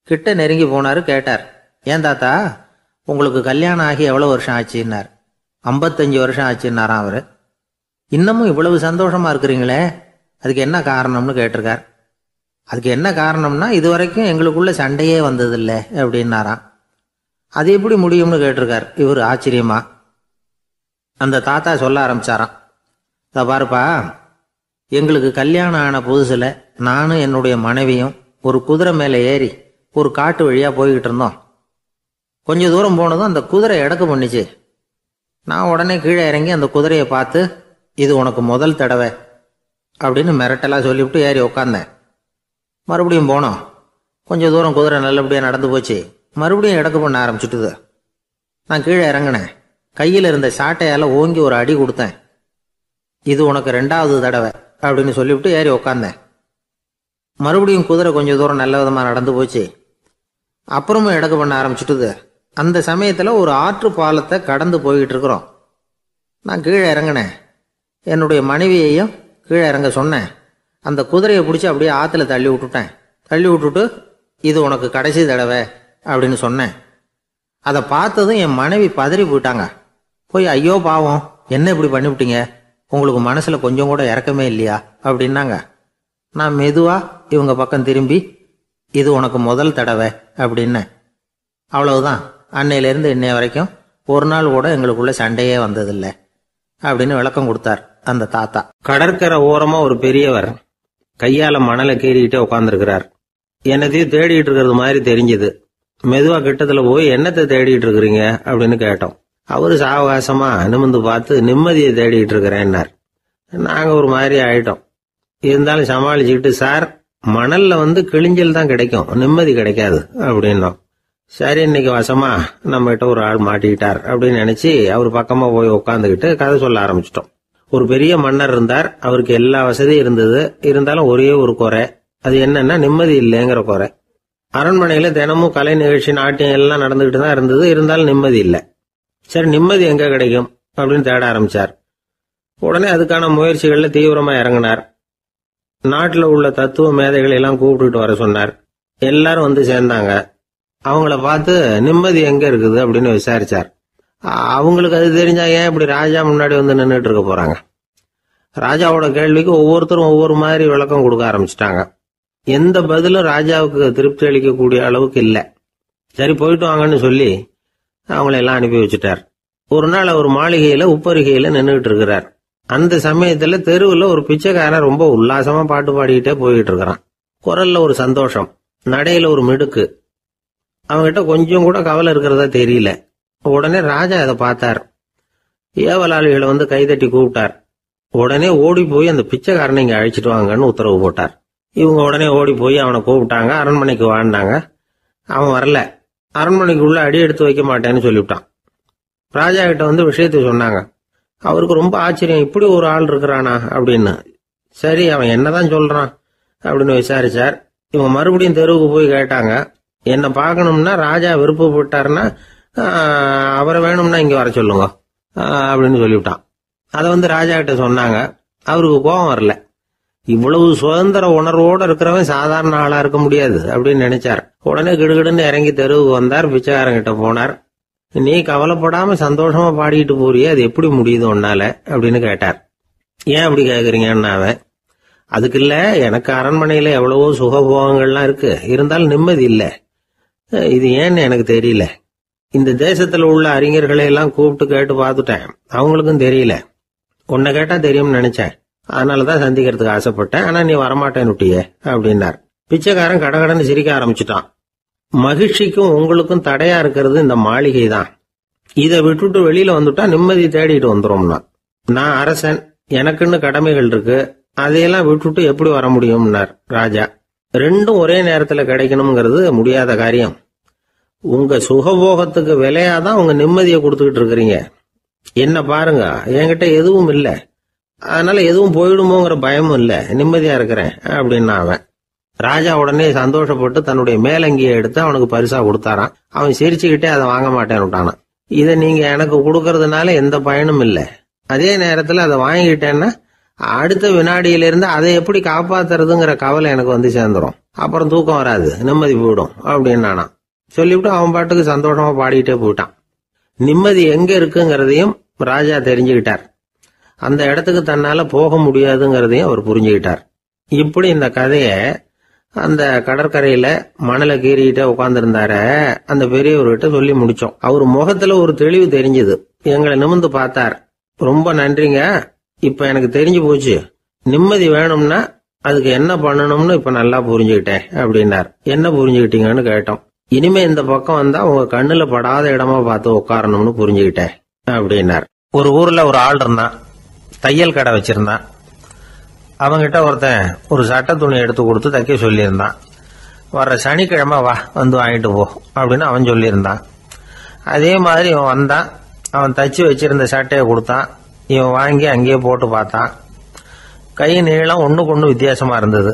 கிட்ட நெருங்கி போனாரு. கேட்டார், ஏன் தாத்தா உங்களுக்கு கல்யாணம் ஆகி எவ்வளவு வருஷம் ஆச்சுன்னார். 55 வருஷம் ஆச்சுன்னாராம் அவரு. இன்னமும் இவ்வளவு சந்தோஷமா இருக்கிறீங்களே, அதுக்கு என்ன காரணம்னு கேட்டிருக்கார். அதுக்கு என்ன காரணம்னா, இதுவரைக்கும் எங்களுக்குள்ள சண்டையே வந்ததில்லை அப்படின்னாராம். அது எப்படி முடியும்னு கேட்டிருக்கார் இவர் ஆச்சரியமா. அந்த தாத்தா சொல்ல ஆரம்பிச்சாராம், இதை பாருப்பா, எங்களுக்கு கல்யாணம் ஆன புதுசுல நானும் என்னுடைய மனைவியும் ஒரு குதிரை மேலே ஏறி ஒரு காட்டு வழியா போய்கிட்டு இருந்தோம். கொஞ்சம் தூரம் போனதும் அந்த குதிரை எடக்கு பண்ணிச்சு. நான் உடனே கீழே இறங்கி அந்த குதிரையை பார்த்து, இது உனக்கு முதல் தடவை அப்படின்னு மிரட்டெல்லாம் சொல்லிவிட்டு ஏறி உக்காந்தேன். மறுபடியும் போனோம். கொஞ்சம் தூரம் குதிரை நல்லபடியாக நடந்து போச்சு. மறுபடியும் எடக்கு பண்ண ஆரம்பிச்சுட்டுது. நான் கீழே இறங்கினேன். கையில் இருந்த சாட்டையால் ஓங்கி ஒரு அடி கொடுத்தேன். இது உனக்கு 2வது தடவை அப்படின்னு சொல்லிவிட்டு ஏறி உக்காந்தேன். மறுபடியும் குதிரை கொஞ்சம் தூரம் நல்ல விதமாக நடந்து போச்சு. அப்புறமும் எடக்கு பண்ண ஆரம்பிச்சுட்டுது. அந்த சமயத்தில் ஒரு ஆற்று பாலத்தை கடந்து போய்கிட்டு இருக்கிறோம். நான் கீழே இறங்கினேன். என்னுடைய மனைவியையும் கீழே இறங்க சொன்னேன். அந்த குதிரையை பிடிச்சி அப்படியே ஆற்றுல தள்ளி விட்டுட்டேன். தள்ளி விட்டுட்டு, இது உனக்கு கடைசி தடவை அப்படின்னு சொன்னேன். அதை பார்த்ததும் என் மனைவி பதறி போயிட்டாங்க. போய், ஐயோ பாவம், என்ன இப்படி பண்ணிவிட்டீங்க, உங்களுக்கு மனசில் கொஞ்சம் கூட இறக்கமே இல்லையா அப்படின்னாங்க. நான் மெதுவாக இவங்க பக்கம் திரும்பி, இது உனக்கு முதல் தடவை அப்படின்னேன். அவ்வளவுதான். அன்னையிலேருந்து இன்னைய வரைக்கும் ஒரு நாள் கூட எங்களுக்குள்ள சண்டையே வந்ததில்லை அப்படின்னு விளக்கம் கொடுத்தார் அந்த தாத்தா. கடற்கரை ஓரமா ஒரு பெரியவர் கையால மணலை கீறிக்கிட்டே உட்காந்துருக்கிறார். என்னத்தையும் தேடிட்டு இருக்கிறது மாதிரி தெரிஞ்சது. மெதுவா கிட்டத்துல போய், என்னத்தை தேடிட்டு இருக்கிறீங்க அப்படின்னு கேட்டோம். அவரு சாவகாசமா நிமிர்ந்து பார்த்து, நிம்மதியை தேடிட்டு இருக்கிறேன்னார். நாங்க ஒரு மாதிரி ஆயிட்டோம். இருந்தாலும் சமாளிச்சுக்கிட்டு, சார் மணல்ல கிழிஞ்சல் தான் கிடைக்கும், நிம்மதி கிடைக்காது அப்படின்னோம். சரி, இன்னைக்கு வசமா நம்ம கிட்ட ஒரு ஆள் மாட்டிக்கிட்டார் அப்படின்னு நினைச்சு அவர் பக்கமா போய் உட்காந்துக்கிட்டு கதை சொல்ல ஆரம்பிச்சிட்டோம். ஒரு பெரிய மன்னர் இருந்தார். அவருக்கு எல்லா வசதியும் இருந்தது. இருந்தாலும் ஒரே ஒரு குறை. அது என்னன்னா, நிம்மதி இல்லைங்கிற குறை. அரண்மனையில தினமும் கலை நிகழ்ச்சி, நாட்டியம் எல்லாம் நடந்துகிட்டு தான் இருந்தது. இருந்தாலும் நிம்மதி இல்லை. சரி, நிம்மதி எங்க கிடைக்கும் அப்படின்னு தேட ஆரம்பிச்சார். உடனே அதுக்கான முயற்சிகள்ல தீவிரமா இறங்கினார். நாட்டில் உள்ள தத்துவ மேதைகள் எல்லாம் கூப்பிட்டுட்டு வர சொன்னார். எல்லாரும் சேர்ந்தாங்க. அவங்கள பார்த்து, நிம்மதி எங்க இருக்குது அப்படின்னு விசாரிச்சார். அவங்களுக்கு அது தெரிஞ்சா ஏன் இப்படி ராஜா முன்னாடி நின்றுட்டு இருக்க போறாங்க? ராஜாவோட கேள்விக்கு ஒவ்வொருத்தரும் ஒவ்வொரு மாதிரி விளக்கம் கொடுக்க ஆரம்பிச்சிட்டாங்க. எந்த பதிலும் ராஜாவுக்கு திருப்தி அளிக்கக்கூடிய அளவுக்கு இல்லை. சரி, போயிட்டு வாங்கன்னு சொல்லி அவங்கள எல்லாம் அனுப்பி வச்சுட்டார். ஒரு நாள் அவர் மாளிகையில உப்பருகையில நின்றுட்டு இருக்கிறார். அந்த சமயத்துல தெருவில் ஒரு பிச்சைக்காரன் ரொம்ப உல்லாசமா பாட்டு பாடிக்கிட்டே போயிட்டு இருக்கிறான். குரல்ல ஒரு சந்தோஷம், நடையில ஒரு மிடுக்கு. அவன்கிட்ட கொஞ்சம் கூட கவலை இருக்கிறதா தெரியல. உடனே ராஜா அதை பார்த்தார். ஏவலாளிகளை கைதட்டி கூப்பிட்டார். உடனே ஓடி போய் அந்த பிச்சைக்காரனை இங்க அழைச்சிட்டு வாங்கன்னு உத்தரவு போட்டார். இவங்க உடனே ஓடி போய் அவனை கூப்பிட்டாங்க. அரண்மனைக்கு வாழ்ந்தாங்க. அவன் வரல. அரண்மனைக்குள்ள அடி எடுத்து வைக்க மாட்டேன்னு சொல்லிவிட்டான். ராஜா கிட்ட விஷயத்தை சொன்னாங்க. அவருக்கு ரொம்ப ஆச்சரியம், இப்படி ஒரு ஆள் இருக்கிறானா அப்படின்னு. சரி, அவன் என்னதான் சொல்றான் அப்படின்னு விசாரிச்சார். இவங்க மறுபடியும் தெருவுக்கு போய் கேட்டாங்க. என்ன பார்க்கணும்னா, ராஜா விருப்பப்பட்டாருன்னா அவரை வேணும்னா இங்க வர சொல்லுங்க அப்படின்னு சொல்லிவிட்டான். அதை ராஜா கிட்ட சொன்னாங்க. அவருக்கு கோபம் வரல. இவ்வளவு சுதந்திர உணர்வோடு இருக்கிறவன் சாதாரண ஆளா இருக்க முடியாது அப்படின்னு நினைச்சார். உடனே கிடுகிடுன்னு இறங்கி தெருவுக்கு வந்தார். பிச்சைக்காரங்கிட்ட போனார். நீ கவலைப்படாம சந்தோஷமா பாடிட்டு போறியே, அது எப்படி முடியுது உன்னால அப்படின்னு கேட்டார். ஏன் அப்படி கேக்குறீங்கன்னு அவன், அதுக்கு இல்ல, எனக்கு அரண்மனையில எவ்வளவோ சுகபோகங்கள்லாம் இருக்கு, இருந்தாலும் நிம்மதி இல்ல, இது ஏன்னு எனக்கு தெரியல. இந்த தேசத்துல உள்ள அறிஞர்களை எல்லாம் கூப்பிட்டு கேட்டு பார்த்துட்டேன், அவங்களுக்கும் தெரியல. உன்னை கேட்டா தெரியும்னு நினைச்சேன், அதனாலதான் சந்திக்கிறதுக்கு ஆசைப்பட்டேன், ஆனா நீ வரமாட்டேன்னுட்டியே அப்படின்னார். பிச்சைக்காரன் கடகடன்னு சிரிக்க ஆரம்பிச்சுட்டான். மகிழ்ச்சிக்கும் உங்களுக்கும் தடையா இருக்கிறது இந்த மாளிகை தான். இதை விட்டுட்டு வெளியில வந்துட்டா நிம்மதி தேடிட்டு வந்துரும்னா. நான் அரசன், எனக்குன்னு கடமைகள் இருக்கு, அதையெல்லாம் விட்டுட்டு எப்படி வர முடியும்னார் ராஜா. ரெண்டும் ஒரே நேரத்துல கிடைக்கணுங்கிறது முடியாத காரியம். உங்க சுகபோகத்துக்கு விலையாதான் உங்க நிம்மதியை கொடுத்துக்கிட்டு இருக்கிறீங்க. என்ன பாருங்க, என்கிட்ட எதுவும் இல்ல, அதனால எதுவும் போயிடுமோங்கிற பயமும் இல்ல, நிம்மதியா இருக்கிறேன் அப்படின்னா அவன். ராஜா உடனே சந்தோஷப்பட்டு தன்னுடைய மேலங்கியை எடுத்து அவனுக்கு பரிசா கொடுத்தாராம். அவன் சிரிச்சுக்கிட்டே அதை வாங்க மாட்டேன்னுட்டானான். இதை நீங்க எனக்கு கொடுக்கறதுனால எந்த பயனும் இல்ல, அதே நேரத்துல அதை வாங்கிட்டேன்னா அடுத்த வினாடியிலிருந்து அதை எப்படி காப்பாத்துறதுங்கிற கவலை எனக்கு வந்து சேர்ந்துரும், அப்புறம் தூக்கம் வராது, நிம்மதி போயிடும் அப்படின்னானா. சொல்லிவிட்டு அவன் பாட்டுக்கு சந்தோஷமா பாடிட்டே போயிட்டான். நிம்மதி எங்க இருக்குங்கிறதையும் ராஜா தெரிஞ்சுக்கிட்டார். அந்த இடத்துக்கு தன்னால போக முடியாதுங்கிறதையும் அவர் புரிஞ்சுக்கிட்டார். இப்படி இந்த கதைய அந்த கடற்கரையில மணலை கீறிக்கிட்டே உட்கார்ந்துருந்தார அந்த பெரியவர்கிட்ட சொல்லி முடிச்சோம். அவர் முகத்துல ஒரு தெளிவு தெரிஞ்சது. எங்களை நிமிர்ந்து பார்த்தார். ரொம்ப நன்றிங்க, இப்ப எனக்கு தெரிஞ்சு போச்சு, நிம்மதி வேணும்னா அதுக்கு என்ன பண்ணணும்னு இப்ப நல்லா புரிஞ்சுக்கிட்டேன் அப்படின்னார். என்ன புரிஞ்சுக்கிட்டீங்கன்னு கேட்டோம். இனிமே இந்த பக்கம் வந்தா உங்க கண்ணுல படாத இடமா பார்த்து உட்காரணும்னு புரிஞ்சுக்கிட்டேன் அப்படின்னார். ஒரு ஊர்ல ஒரு ஆள் இருந்தான், தையல் கடை வச்சிருந்தான். அவங்கிட்ட ஒருத்தன் ஒரு சட்டை துணி எடுத்து கொடுத்து தைக்க சொல்லியிருந்தான். வர்ற சனிக்கிழமை வா, வந்து வாங்கிட்டு போ அப்படின்னு அவன் சொல்லியிருந்தான். அதே மாதிரி இவன் வந்தான். அவன் தச்சு வச்சிருந்த சட்டையை கொடுத்தான். இவன் வாங்கி அங்கேயே போட்டு பார்த்தான். கை நீளம் ஒண்ணுக்கு ஒண்ணு வித்தியாசமா இருந்தது.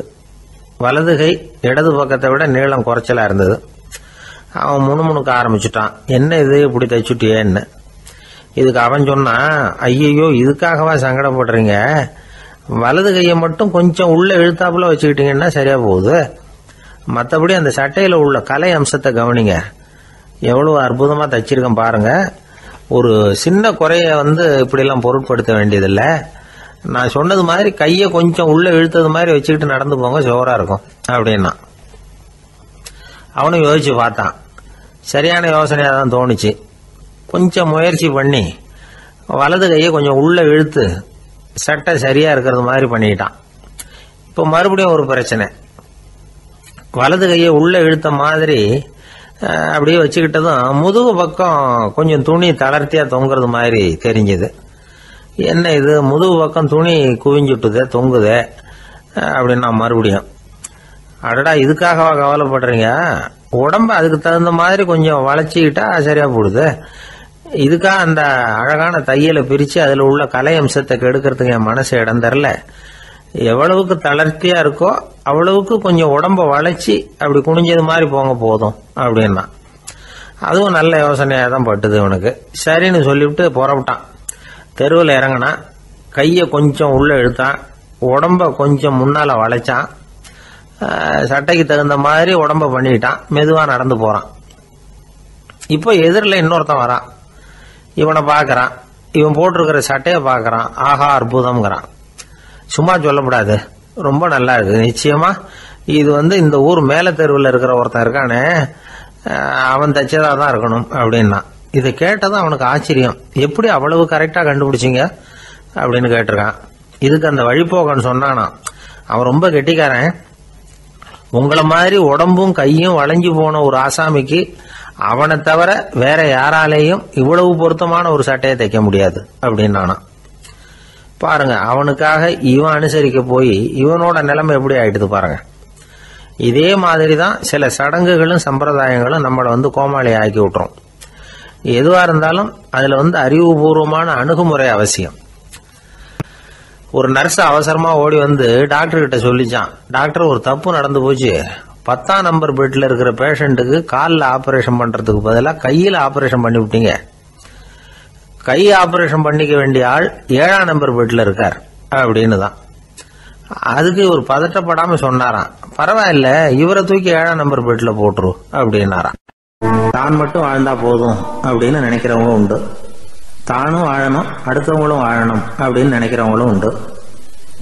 வலது கை இடது பக்கத்தை விட நீளம் குறைச்சலா இருந்தது. அவன் முணுமுணுக்க ஆரம்பிச்சுட்டான், என்ன இது இப்படி தைச்சுட்டியேன்னு. இதுக்கு அவன் சொன்னான், ஐயோ இதுக்காகவா சங்கடப்படுறீங்க, வலது கையை மட்டும் கொஞ்சம் உள்ள இழுத்தாப்புல வச்சுக்கிட்டீங்கன்னா சரியா போகுது, மற்றபடி அந்த சட்டையில உள்ள கலை அம்சத்தை கவனிங்க, எவ்வளவு அற்புதமா தச்சிருக்கேன் பாருங்க, ஒரு சின்ன குறைய இப்படி எல்லாம் பொருட்படுத்த வேண்டியதில்லை, நான் சொன்னது மாதிரி கையை கொஞ்சம் உள்ள இழுத்தது மாதிரி வச்சுக்கிட்டு நடந்து போங்க, ஜோரா இருக்கும் அப்படின்னா. அவனும் யோசிச்சு பார்த்தான். சரியான யோசனையா தான் தோணுச்சு. கொஞ்சம் முயற்சி பண்ணி வலது கையை கொஞ்சம் உள்ள இழுத்து சட்டை சரியா இருக்கிறது மாதிரி பண்ணிட்டான். இப்ப மறுபடியும் ஒரு பிரச்சனை. வலது கையை உள்ள இழுத்த மாதிரி அப்படியே வச்சுக்கிட்டதும் முதுகு பக்கம் கொஞ்சம் துணி தளர்த்தியா தொங்குறது மாதிரி தெரிஞ்சது. என்ன இது, முதுகு பக்கம் துணி குவிஞ்சுட்டுதே, தொங்குதே அப்படின்னா மறுபடியும், அடடா இதுக்காகவா கவலைப்படுறீங்க, உடம்ப அதுக்கு தகுந்த மாதிரி கொஞ்சம் வளைச்சிக்கிட்டா சரியா போடுது, இதுக்காக அந்த அழகான தையலை பிரிச்சு அதுல உள்ள கலை அம்சத்தை கெடுக்கிறதுக்கு என் மனசு இடம் தரல, எவ்வளவுக்கு தளர்த்தியா இருக்கோ அவ்வளவுக்கு கொஞ்சம் உடம்ப வளைச்சி அப்படி குனிஞ்சது மாதிரி போங்க போதும் அப்படின்னா. அதுவும் நல்ல யோசனையா தான் பட்டுது இவனுக்கு. சரின்னு சொல்லிவிட்டு புறப்பட்டான். தெருவில் இறங்கினான். கையை கொஞ்சம் உள்ள இழுத்தான், உடம்ப கொஞ்சம் முன்னால வளைச்சான், சட்டைக்கு தகுந்த மாதிரி உடம்ப பண்ணிட்டான், மெதுவா நடந்து போறான். இப்போ எதிரில் இன்னொருத்தன் வரான். இவனை பாக்குறான். இவன் போட்டிருக்கிற சட்டையை பாக்குறான். ஆஹா அற்புதம்ங்கிறான். சும்மா சொல்லக்கூடாது, ரொம்ப நல்லா இருக்கு, நிச்சயமா இது இந்த ஊர் மேல தெருவில் இருக்கிற ஒருத்தன் இருக்கானே அவன் தச்சதா தான் இருக்கணும் அப்படின்னா. இதை கேட்டதான் அவனுக்கு ஆச்சரியம். எப்படி அவ்வளவு கரெக்டா கண்டுபிடிச்சிங்க அப்படின்னு கேட்டிருக்கான். இதுக்கு அந்த வழிபோக்கன்னு சொன்னானா, அவன் ரொம்ப கெட்டிக்காரன், உங்களை மாதிரி உடம்பும் கையும் வளைஞ்சு போன ஒரு ஆசாமிக்கு அவனை தவிர வேற யாராலேயும் இவ்வளவு பொருத்தமான ஒரு சட்டையை தைக்க முடியாது அப்படின்னானா. பாருங்க, அவனுக்காக இவன் அனுசரிக்க போய் இவனோட நிலைமை எப்படி ஆயிடுது பாருங்க. இதே மாதிரிதான் சில சடங்குகளும் சம்பிரதாயங்களும் நம்மளை கோமாளி ஆக்கி விட்டுரும். எதுவா இருந்தாலும் அதுல அறிவுபூர்வமான அணுகுமுறை அவசியம். ஒரு நர்ஸ் அவசரமா ஓடி டாக்டர் கிட்ட சொல்லிச்சான், டாக்டர் ஒரு தப்பு நடந்து போச்சு, 10ஆம் நம்பர் பெட்ல இருக்கிற பேஷண்ட்டுக்கு காலில் ஆபரேஷன் பண்றதுக்கு பதிலாக கையில் ஆபரேஷன் பண்ணி விட்டீங்க, கை ஆபரேஷன் பண்ணிக்க வேண்டிய ஆள் 7ஆம் நம்பர் பெட்ல இருக்கார் அப்படின்னு தான். அதுக்கு ஒரு பதட்டப்படாமல் சொன்னாராம், பரவாயில்ல, இவரை தூக்கி 7ஆம் நம்பர் பெட்டில் போட்டுரு அப்படின்னாராம். தான் மட்டும் வாழ்ந்தா போதும் அப்படின்னு நினைக்கிறவங்க உண்டு. தானும் வாழணும், அடுத்தவங்களும் வாழணும் அப்படின்னு நினைக்கிறவங்களும் உண்டு.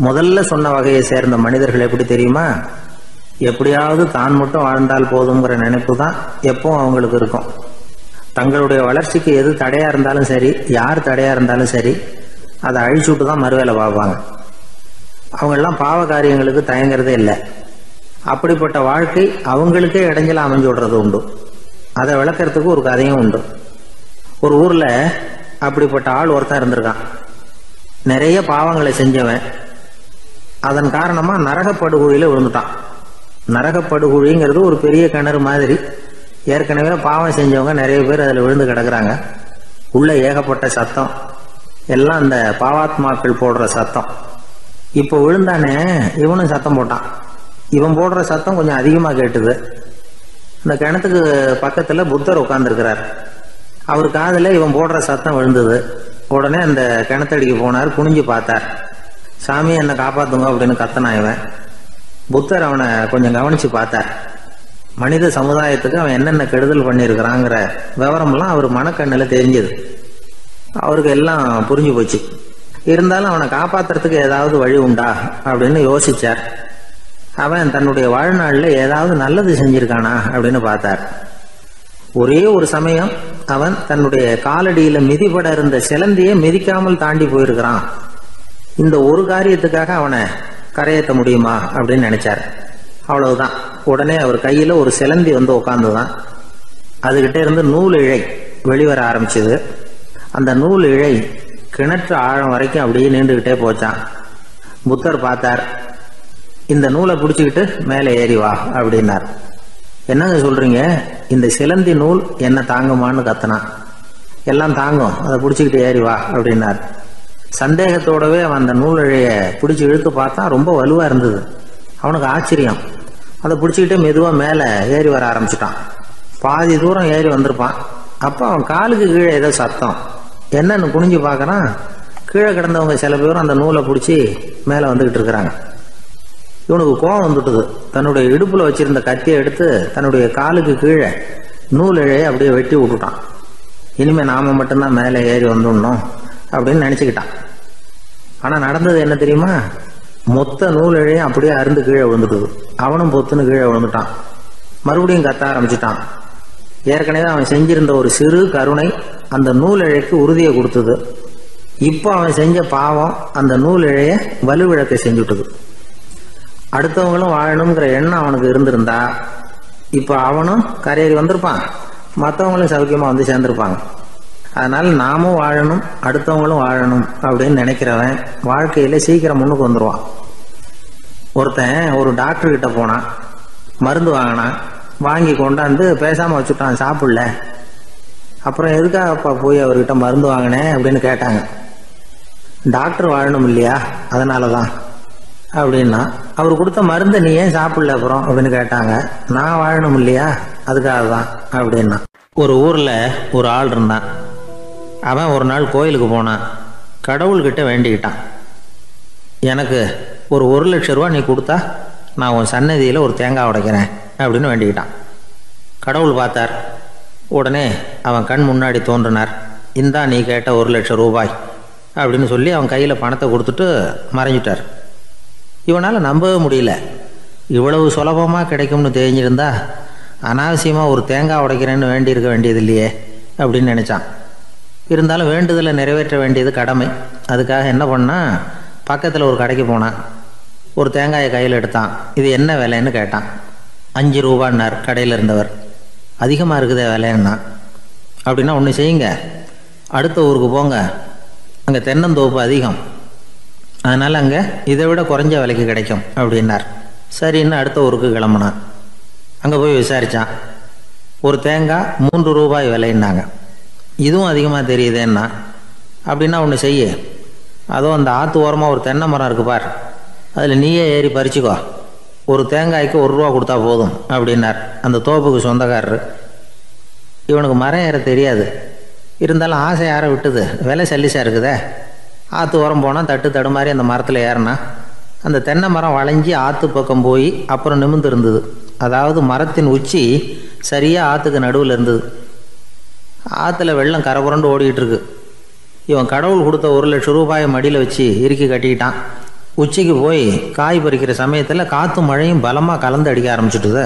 முதல்ல சொன்ன வகையை சேர்ந்த மனிதர்கள் எப்படி தெரியுமா? எப்படியாவது தான் மட்டும் வாழ்ந்தால் போதுங்கிற நினைப்பு தான் எப்பவும் அவங்களுக்கு இருக்கும். தங்களுடைய வளர்ச்சிக்கு எது தடையா இருந்தாலும் சரி, யார் தடையா இருந்தாலும் சரி, அதை அழிச்சுட்டு தான் மறுவேலை பார்ப்பாங்க. அவங்கெல்லாம் பாவ காரியங்களுக்கு தயங்குறதே இல்லை. அப்படிப்பட்ட வாழ்க்கை அவங்களுக்கே இடைஞ்சல அமைஞ்சு விடுறது உண்டு. அதை விளக்கறதுக்கு ஒரு கதையும் உண்டு. ஒரு ஊர்ல அப்படிப்பட்ட ஆள் ஒருத்தன் இருந்திருக்கான். நிறைய பாவங்களை செஞ்சவன். அதன் காரணமா நரகப்படுகொழியில விழுந்துட்டான். நரகப்படுகொழிங்கிறது ஒரு பெரிய கிணறு மாதிரி. ஏற்கனவே பாவம் செஞ்சவங்க நிறைய பேர் அதில் விழுந்து கிடக்குறாங்க. உள்ள ஏகப்பட்ட சத்தம், எல்லாம் அந்த பாவாத்மாக்கள் போடுற சத்தம். இப்போ விழுந்தானே, இவனும் சத்தம் போட்டான். இவன் போடுற சத்தம் கொஞ்சம் அதிகமாக கேட்டுது. இந்த கிணத்துக்கு பக்கத்துல புத்தர் உட்கார்ந்துருக்கிறார். அவர் காதுல இவன் போடுற சத்தம் விழுந்தது. உடனே அந்த கிணத்தடிக்கு போனார், குனிஞ்சு பார்த்தார். சாமி, என்னை காப்பாத்துங்க அப்படின்னு கத்தனா இவன். புத்தர் அவனை கொஞ்சம் கவனிச்சு பார்த்தார். மனித சமுதாயத்துக்கு அவன் என்னென்ன கெடுதல் பண்ணியிருக்கிறாங்கிற விவரம்லாம் அவர் மனக்கண்ணில் தெரிஞ்சது. அவருக்கு எல்லாம் புரிஞ்சு போச்சு. இருந்தாலும் அவனை காப்பாத்துறதுக்கு ஏதாவது வழி உண்டா அப்படின்னு யோசிச்சார். அவன் தன்னுடைய வாழ்நாளில் ஏதாவது நல்லது செஞ்சிருக்கானா அப்படின்னு பார்த்தார். ஒரே ஒரு சமயம் அவன் தன்னுடைய காலடியில மிதிபட இருந்த சிலந்தியை மிதிக்காமல் தாண்டி போயிருக்கிறான். இந்த ஒரு காரியத்துக்காக அவனை கரையேற்ற முடியுமா அப்படின்னு நினைச்சார். அவ்வளவுதான். உடனே அவர் கையில ஒரு சிலந்தி வந்து உட்காந்துதான். அதுகிட்ட இருந்து நூல் இழை வெளிவர ஆரம்பிச்சது. அந்த நூல் இழை கிணற்று ஆழம் வரைக்கும் அப்படியே நீண்டுகிட்டே போச்சான். புத்தர் பார்த்தார். இந்த நூலை பிடிச்சிக்கிட்டு மேலே ஏறி வா அப்படின்னார். என்னங்க சொல்றீங்க, இந்த சிலந்தி நூல் என்ன தாங்குமான்னு கத்தனான். எல்லாம் தாங்கும், அதை பிடிச்சிக்கிட்டு ஏறி வா அப்படின்னார். சந்தேகத்தோடவே அவன் அந்த நூல் இழைய பிடிச்சி இழுத்து பார்த்தான். ரொம்ப வலுவா இருந்தது. அவனுக்கு ஆச்சரியம். அதை பிடிச்சிக்கிட்டே மெதுவா மேலே ஏறி வர ஆரம்பிச்சுட்டான். பாதி தூரம் ஏறி வந்திருப்பான். அப்போ அவன் காலுக்கு கீழே ஏதோ சத்தம். என்னன்னு குனிஞ்சு பார்க்கறான். கீழே கிடந்தவங்க சில பேரும் அந்த நூலை பிடிச்சி மேலே வந்துகிட்டு இருக்கிறாங்க. இவனுக்கு கோபம் வந்துட்டுது. தன்னுடைய இடுப்புல வச்சிருந்த கத்தியை எடுத்து தன்னுடைய காலுக்கு கீழே நூல் இழையை அப்படியே வெட்டி விட்டுட்டான். இனிமே நாம மட்டும்தான் மேலே ஏறி வந்துடணும் அப்படின்னு நினைச்சுக்கிட்டான். ஆனா நடந்தது என்ன தெரியுமா? மொத்த நூல் இழையும் அப்படியே அருந்து கீழே விழுந்துட்டுது. அவனும் பொத்துன்னு கீழே விழுந்துட்டான். மறுபடியும் கத்த ஆரம்பிச்சுட்டான். ஏற்கனவே அவன் செஞ்சிருந்த ஒரு சிறு கருணை அந்த நூல் இழைக்கு உறுதியை கொடுத்தது. இப்போ அவன் செஞ்ச பாவம் அந்த நூல் இழைய வலுவிழக்க செஞ்சுட்டுது. அடுத்தவங்களும் வாழணுங்கிற எண்ணம் அவனுக்கு இருந்திருந்தா இப்போ அவனும் கரையேறி வந்திருப்பான், மற்றவங்களும் சௌக்கியமா வந்து சேர்ந்திருப்பாங்க. அதனால நாமும் வாழணும், அடுத்தவங்களும் வாழணும் அப்படின்னு நினைக்கிறவன் வாழ்க்கையில சீக்கிரம் முன்னுக்கு வந்துடுவான். ஒருத்தன் ஒரு டாக்டர் கிட்ட போனான், மருந்து வாங்கினான். வாங்கி கொண்டாந்து பேசாம வச்சுட்டான், சாப்பிடல. அப்புறம் எதுக்காகப்பா போய் அவர்கிட்ட மருந்து வாங்கினேன் அப்படின்னு கேட்டாங்க. டாக்டர் வாழணும் இல்லையா, அதனாலதான் அப்படின்னா. அவர் கொடுத்த மருந்தை நீ ஏன் சாப்பிடல அப்புறம் அப்படின்னு கேட்டாங்க. நான் வாழணும் இல்லையா, அதுக்காக தான் அப்படின்னா. ஒரு ஊர்ல ஒரு ஆள் இருந்தான். அவன் ஒரு நாள் கோயிலுக்கு போனான். கடவுள்கிட்ட வேண்டிக்கிட்டான், எனக்கு ஒரு 1,00,000 ரூபா நீ கொடுத்தா நான் உன் சன்னதியில் ஒரு தேங்காய் உடைக்கிறேன் அப்படின்னு வேண்டிக்கிட்டான். கடவுள் பார்த்தார். உடனே அவன் கண் முன்னாடி தோன்றினார். இந்தா நீ கேட்ட 1,00,000 ரூபாய் அப்படின்னு சொல்லி அவன் கையில் பணத்தை கொடுத்துட்டு மறைஞ்சிட்டார். இவனால் நம்பவே முடியல. இவ்வளவு சுலபமாக கிடைக்கும்னு தெரிஞ்சிருந்தா அனாவசியமாக ஒரு தேங்காய் உடைக்கிறேன்னு வேண்டியிருக்க வேண்டியது இல்லையே அப்படின்னு நினச்சான். இருந்தாலும் வேண்டுதலை நிறைவேற்ற வேண்டியது கடமை. அதுக்காக என்ன பண்ணான், பக்கத்தில் ஒரு கடைக்கு போனான். ஒரு தேங்காயை கையில் எடுத்தான். இது என்ன விலைன்னு கேட்டான். 5 ரூபான்னார் கடையில் இருந்தவர். அதிகமாக இருக்குதே விலைன்னா. அப்படின்னா ஒன்று செய்யுங்க, அடுத்த ஊருக்கு போங்க, அங்கே தென்னந்தோப்பு அதிகம், அதனால் அங்கே இதை விட குறைஞ்ச விலைக்கு கிடைக்கும் அப்படின்னார். சரின்னு அடுத்த ஊருக்கு கிளம்புனான். அங்கே போய் விசாரித்தான். ஒரு தேங்காய் 3 ரூபாய் விலைன்னாங்க. இதுவும் அதிகமாக தெரியுதேன்னா. அப்படின்னா ஒன்று செய்ய, அதுவும் அந்த ஆற்று ஓரமாக ஒரு தென்னை மரம் இருக்கு பார், அதில் நீயே ஏறி பறிச்சுக்கோ, ஒரு தேங்காய்க்கு 1 ரூபா கொடுத்தா போதும் அப்படின்னார் அந்த தோப்புக்கு சொந்தக்காரரு. இவனுக்கு மரம் ஏற தெரியாது. இருந்தாலும் ஆசை யாரை விட்டுது, விலை சல்லிசாக இருக்குதே. ஆற்று ஓரம் போனால் தட்டு தடுமாறி அந்த மரத்தில் ஏறினா. அந்த தென்னை மரம் வளைஞ்சி ஆற்று பக்கம் போய் அப்புறம் நிமிர்ந்து இருந்தது. அதாவது மரத்தின் உச்சி சரியாக ஆற்றுக்கு நடுவில் இருந்தது. ஆற்றுல வெள்ளம் கரை புரண்டு ஓடிக்கிட்டு இருக்கு. இவன் கடவுள் கொடுத்த 1,00,000 ரூபாயை மடியில் வச்சு இறுக்கி கட்டிக்கிட்டான். உச்சிக்கு போய் காய் பறிக்கிற சமயத்தில் காற்றும் மழையும் பலமாக கலந்து அடிக்க ஆரம்பிச்சுட்டுது.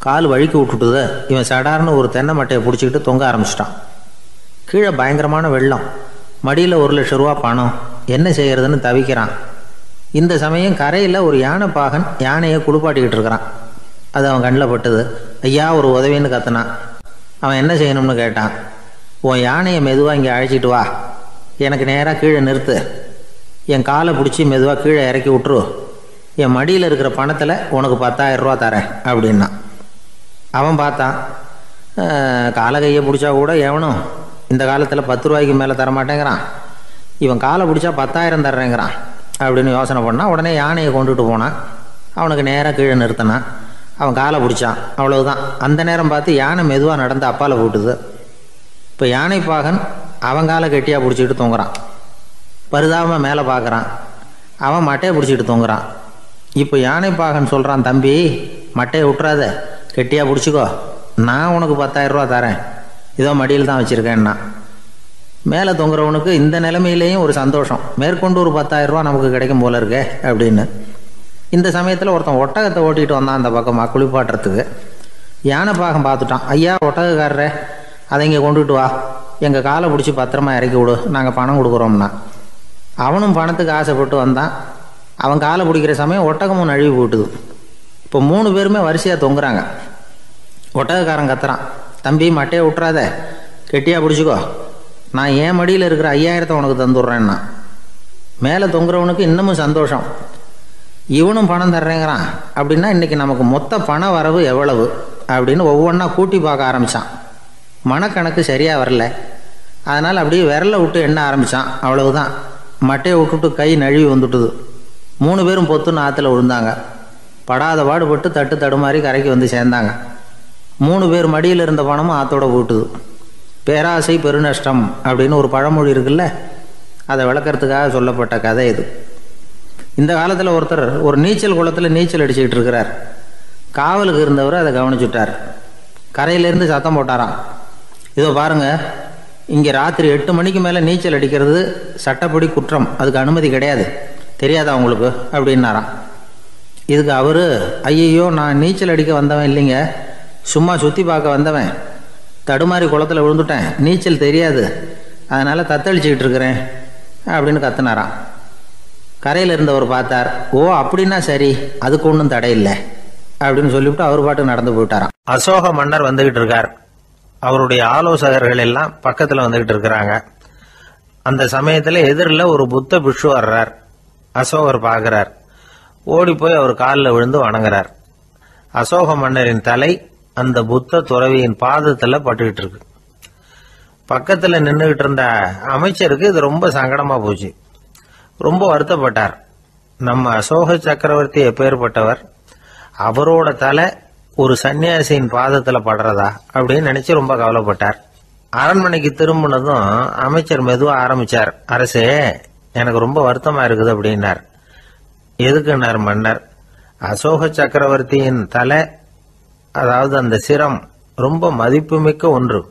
கால் வழுக்கி விட்டுட்டுது. இவன் சடார்னு ஒரு தென்னை மட்டையை பிடிச்சிக்கிட்டு தொங்க ஆரம்பிச்சிட்டான். கீழே பயங்கரமான வெள்ளம், மடியில் 1,00,000 ரூபா பணம், என்ன செய்யறதுன்னு தவிக்கிறான். இந்த சமயம் கரையில் ஒரு யானை பாகன் யானையை குளிப்பாட்டிக்கிட்டு இருக்கிறான். அது அவன் கண்ணில் பட்டுது. ஐயா ஒரு உதவின்னு கத்துனான். அவன் என்ன செய்யணும்னு கேட்டான். உன் யானையை மெதுவாக இங்கே அழைச்சிட்டு வா, எனக்கு நேராக கீழே நிறுத்து, என் காலை பிடிச்சி மெதுவாக கீழே இறக்கி விட்டுரு, என் மடியில் இருக்கிற பணத்தில் உனக்கு 10,000 ரூபா தரேன் அப்படின்னா. அவன் பார்த்தான். காலை கையை பிடிச்சா கூட எவனும் இந்த காலத்தில் 10 ரூபாய்க்கு மேலே தரமாட்டேங்கிறான். இவன் காலை பிடிச்சா 10,000 தர்றேங்கிறான் அப்படின்னு யோசனை பண்ணான். உடனே யானையை கொண்டுட்டு போனான். அவனுக்கு நேராக கீழே நிறுத்தினான். அவன் காலை பிடிச்சான். அவ்வளவுதான். அந்த நேரம் பார்த்து யானை மெதுவாக நடந்து அப்பால் போட்டுது. இப்போ யானை பாகன் அவன் காலை கெட்டியாக பிடிச்சிக்கிட்டு தொங்குறான். பரிதாபமாக மேலே பார்க்குறான். அவன் மட்டையை பிடிச்சிக்கிட்டு தொங்குறான். இப்போ யானை பாகன் சொல்கிறான், தம்பி மட்டையை விட்டுறாத, கெட்டியாக பிடிச்சிக்கோ, நான் உனக்கு 10,000 ரூபா தரேன், இதோ மடியில் தான் வச்சுருக்கேன்னா. மேலே தொங்குறவனுக்கு இந்த நிலைமையிலேயும் ஒரு சந்தோஷம், மேற்கொண்டு ஒரு 10,000 ரூபா நமக்கு கிடைக்கும் போல இருக்கே அப்படின்னு. இந்த சமயத்தில் ஒருத்தன் ஒட்டகத்தை ஓட்டிகிட்டு வந்தான் அந்த பக்கமாக குளிப்பாட்டுறதுக்கு. யானை பாகம் பார்த்துட்டான். ஐயா ஒட்டகக்காரரே, அதை இங்கே கொண்டுட்டு வா, எங்கள் காலை பிடிச்சி பத்திரமா இறக்கி விடு, நாங்கள் பணம் கொடுக்குறோம்னா. அவனும் பணத்துக்கு ஆசைப்பட்டு வந்தான். அவன் காலை பிடிக்கிற சமயம் ஒட்டகமும் நழுவி போட்டுது. இப்போ 3 பேருமே வரிசையாக தொங்குறாங்க. ஒட்டகக்காரன் கத்துறான், தம்பி மட்டையை விட்டுறாத, கெட்டியாக பிடிச்சிக்கோ, நான் என் மடியில் இருக்கிற 5,000 உனக்கு தந்துடுறேன்னா. மேலே தொங்குறவனுக்கு இன்னமும் சந்தோஷம், இவனும் பணம் தர்றேங்கிறான் அப்படின்னா இன்றைக்கி நமக்கு மொத்த பண வரவு எவ்வளவு அப்படின்னு ஒவ்வொன்றா கூட்டி பார்க்க ஆரம்பித்தான். மனக்கணக்கு சரியாக வரல. அதனால் அப்படியே விரலை விட்டு எண்ண ஆரம்பித்தான். அவ்வளவுதான். மட்டையை விட்டுட்டு கை நழுவி வந்துட்டுது. 3 பேரும் பொத்துன்னு ஆற்றுல விழுந்தாங்க. படாத பாடுபட்டு தட்டு தடுமாறி கரைக்கு வந்து சேர்ந்தாங்க. 3 பேர் மடியில் இருந்த பணமும் ஆற்றோட போட்டுது. பேராசை பெருநஷ்டம் அப்படின்னு ஒரு பழமொழி இருக்குல்ல, அதை விளக்கறதுக்காக சொல்லப்பட்ட கதை இது. இந்த காலத்தில் ஒருத்தர் ஒரு நீச்சல் குளத்தில் நீச்சல் அடிச்சுக்கிட்டு இருக்கிறார். காவலுக்கு இருந்தவர் அதை கவனிச்சுட்டார். கரையிலேருந்து சத்தம் போட்டாராம், இதோ பாருங்க, இங்கே ராத்திரி 8 மணிக்கு மேலே நீச்சல் அடிக்கிறது சட்டப்படி குற்றம், அதுக்கு அனுமதி கிடையாது, தெரியாதா உங்களுக்கு அப்படின்னாராம். இதுக்கு அவர், ஐயோ நான் நீச்சல் அடிக்க வந்தவன் இல்லைங்க, சும்மா சுற்றி பார்க்க வந்தவன், தடுமாறி குளத்தில் விழுந்துட்டேன், நீச்சல் தெரியாது, அதனால் தத்தளிச்சுக்கிட்டு இருக்கிறேன் அப்படின்னு கத்துனாராம். கரையில் இருந்தவர் பார்த்தார். ஓ அப்படின்னா சரி, அதுக்கு ஒன்றும் தடை இல்லை அப்படின்னு சொல்லிவிட்டு அவர் பாட்டு நடந்து போயிட்டாராம். அசோக மன்னர் வந்துகிட்டு இருக்கார். அவருடைய ஆலோசகர்கள் எல்லாம் பக்கத்தில் வந்துகிட்டு இருக்கிறாங்க. அந்த சமயத்தில் எதிரில் ஒரு புத்த பிக்ஷு வர்றார். அசோகர் பார்க்கிறார். ஓடி போய் அவர் காலில் விழுந்து வணங்குறார். அசோக மன்னரின் தலை அந்த புத்த துறவியின் பாதத்தில் பட்டுக்கிட்டு இருக்கு. பக்கத்தில் நின்றுகிட்டு இருந்த அமைச்சருக்கு இது ரொம்ப சங்கடமா போச்சு. ரொம்ப வருத்தப்பட்டார். நம்ம அசோக சக்கரவர்த்தி எப்பேற்பட்டவர், அவரோட தலை ஒரு சன்னியாசியின் பாதத்துல படுறதா அப்படின்னு நினைச்சு ரொம்ப கவலைப்பட்டார். அரண்மனைக்கு திரும்பினதும் அமைச்சர் மெதுவா ஆரம்பிச்சார். அரசே, எனக்கு ரொம்ப வருத்தமா இருக்குது அப்படின்னார். எதுக்குன்னார் மன்னர். அசோக சக்கரவர்த்தியின் தலை, அதாவது அந்த சிரம் ரொம்ப மதிப்புமிக்க ஒன்று,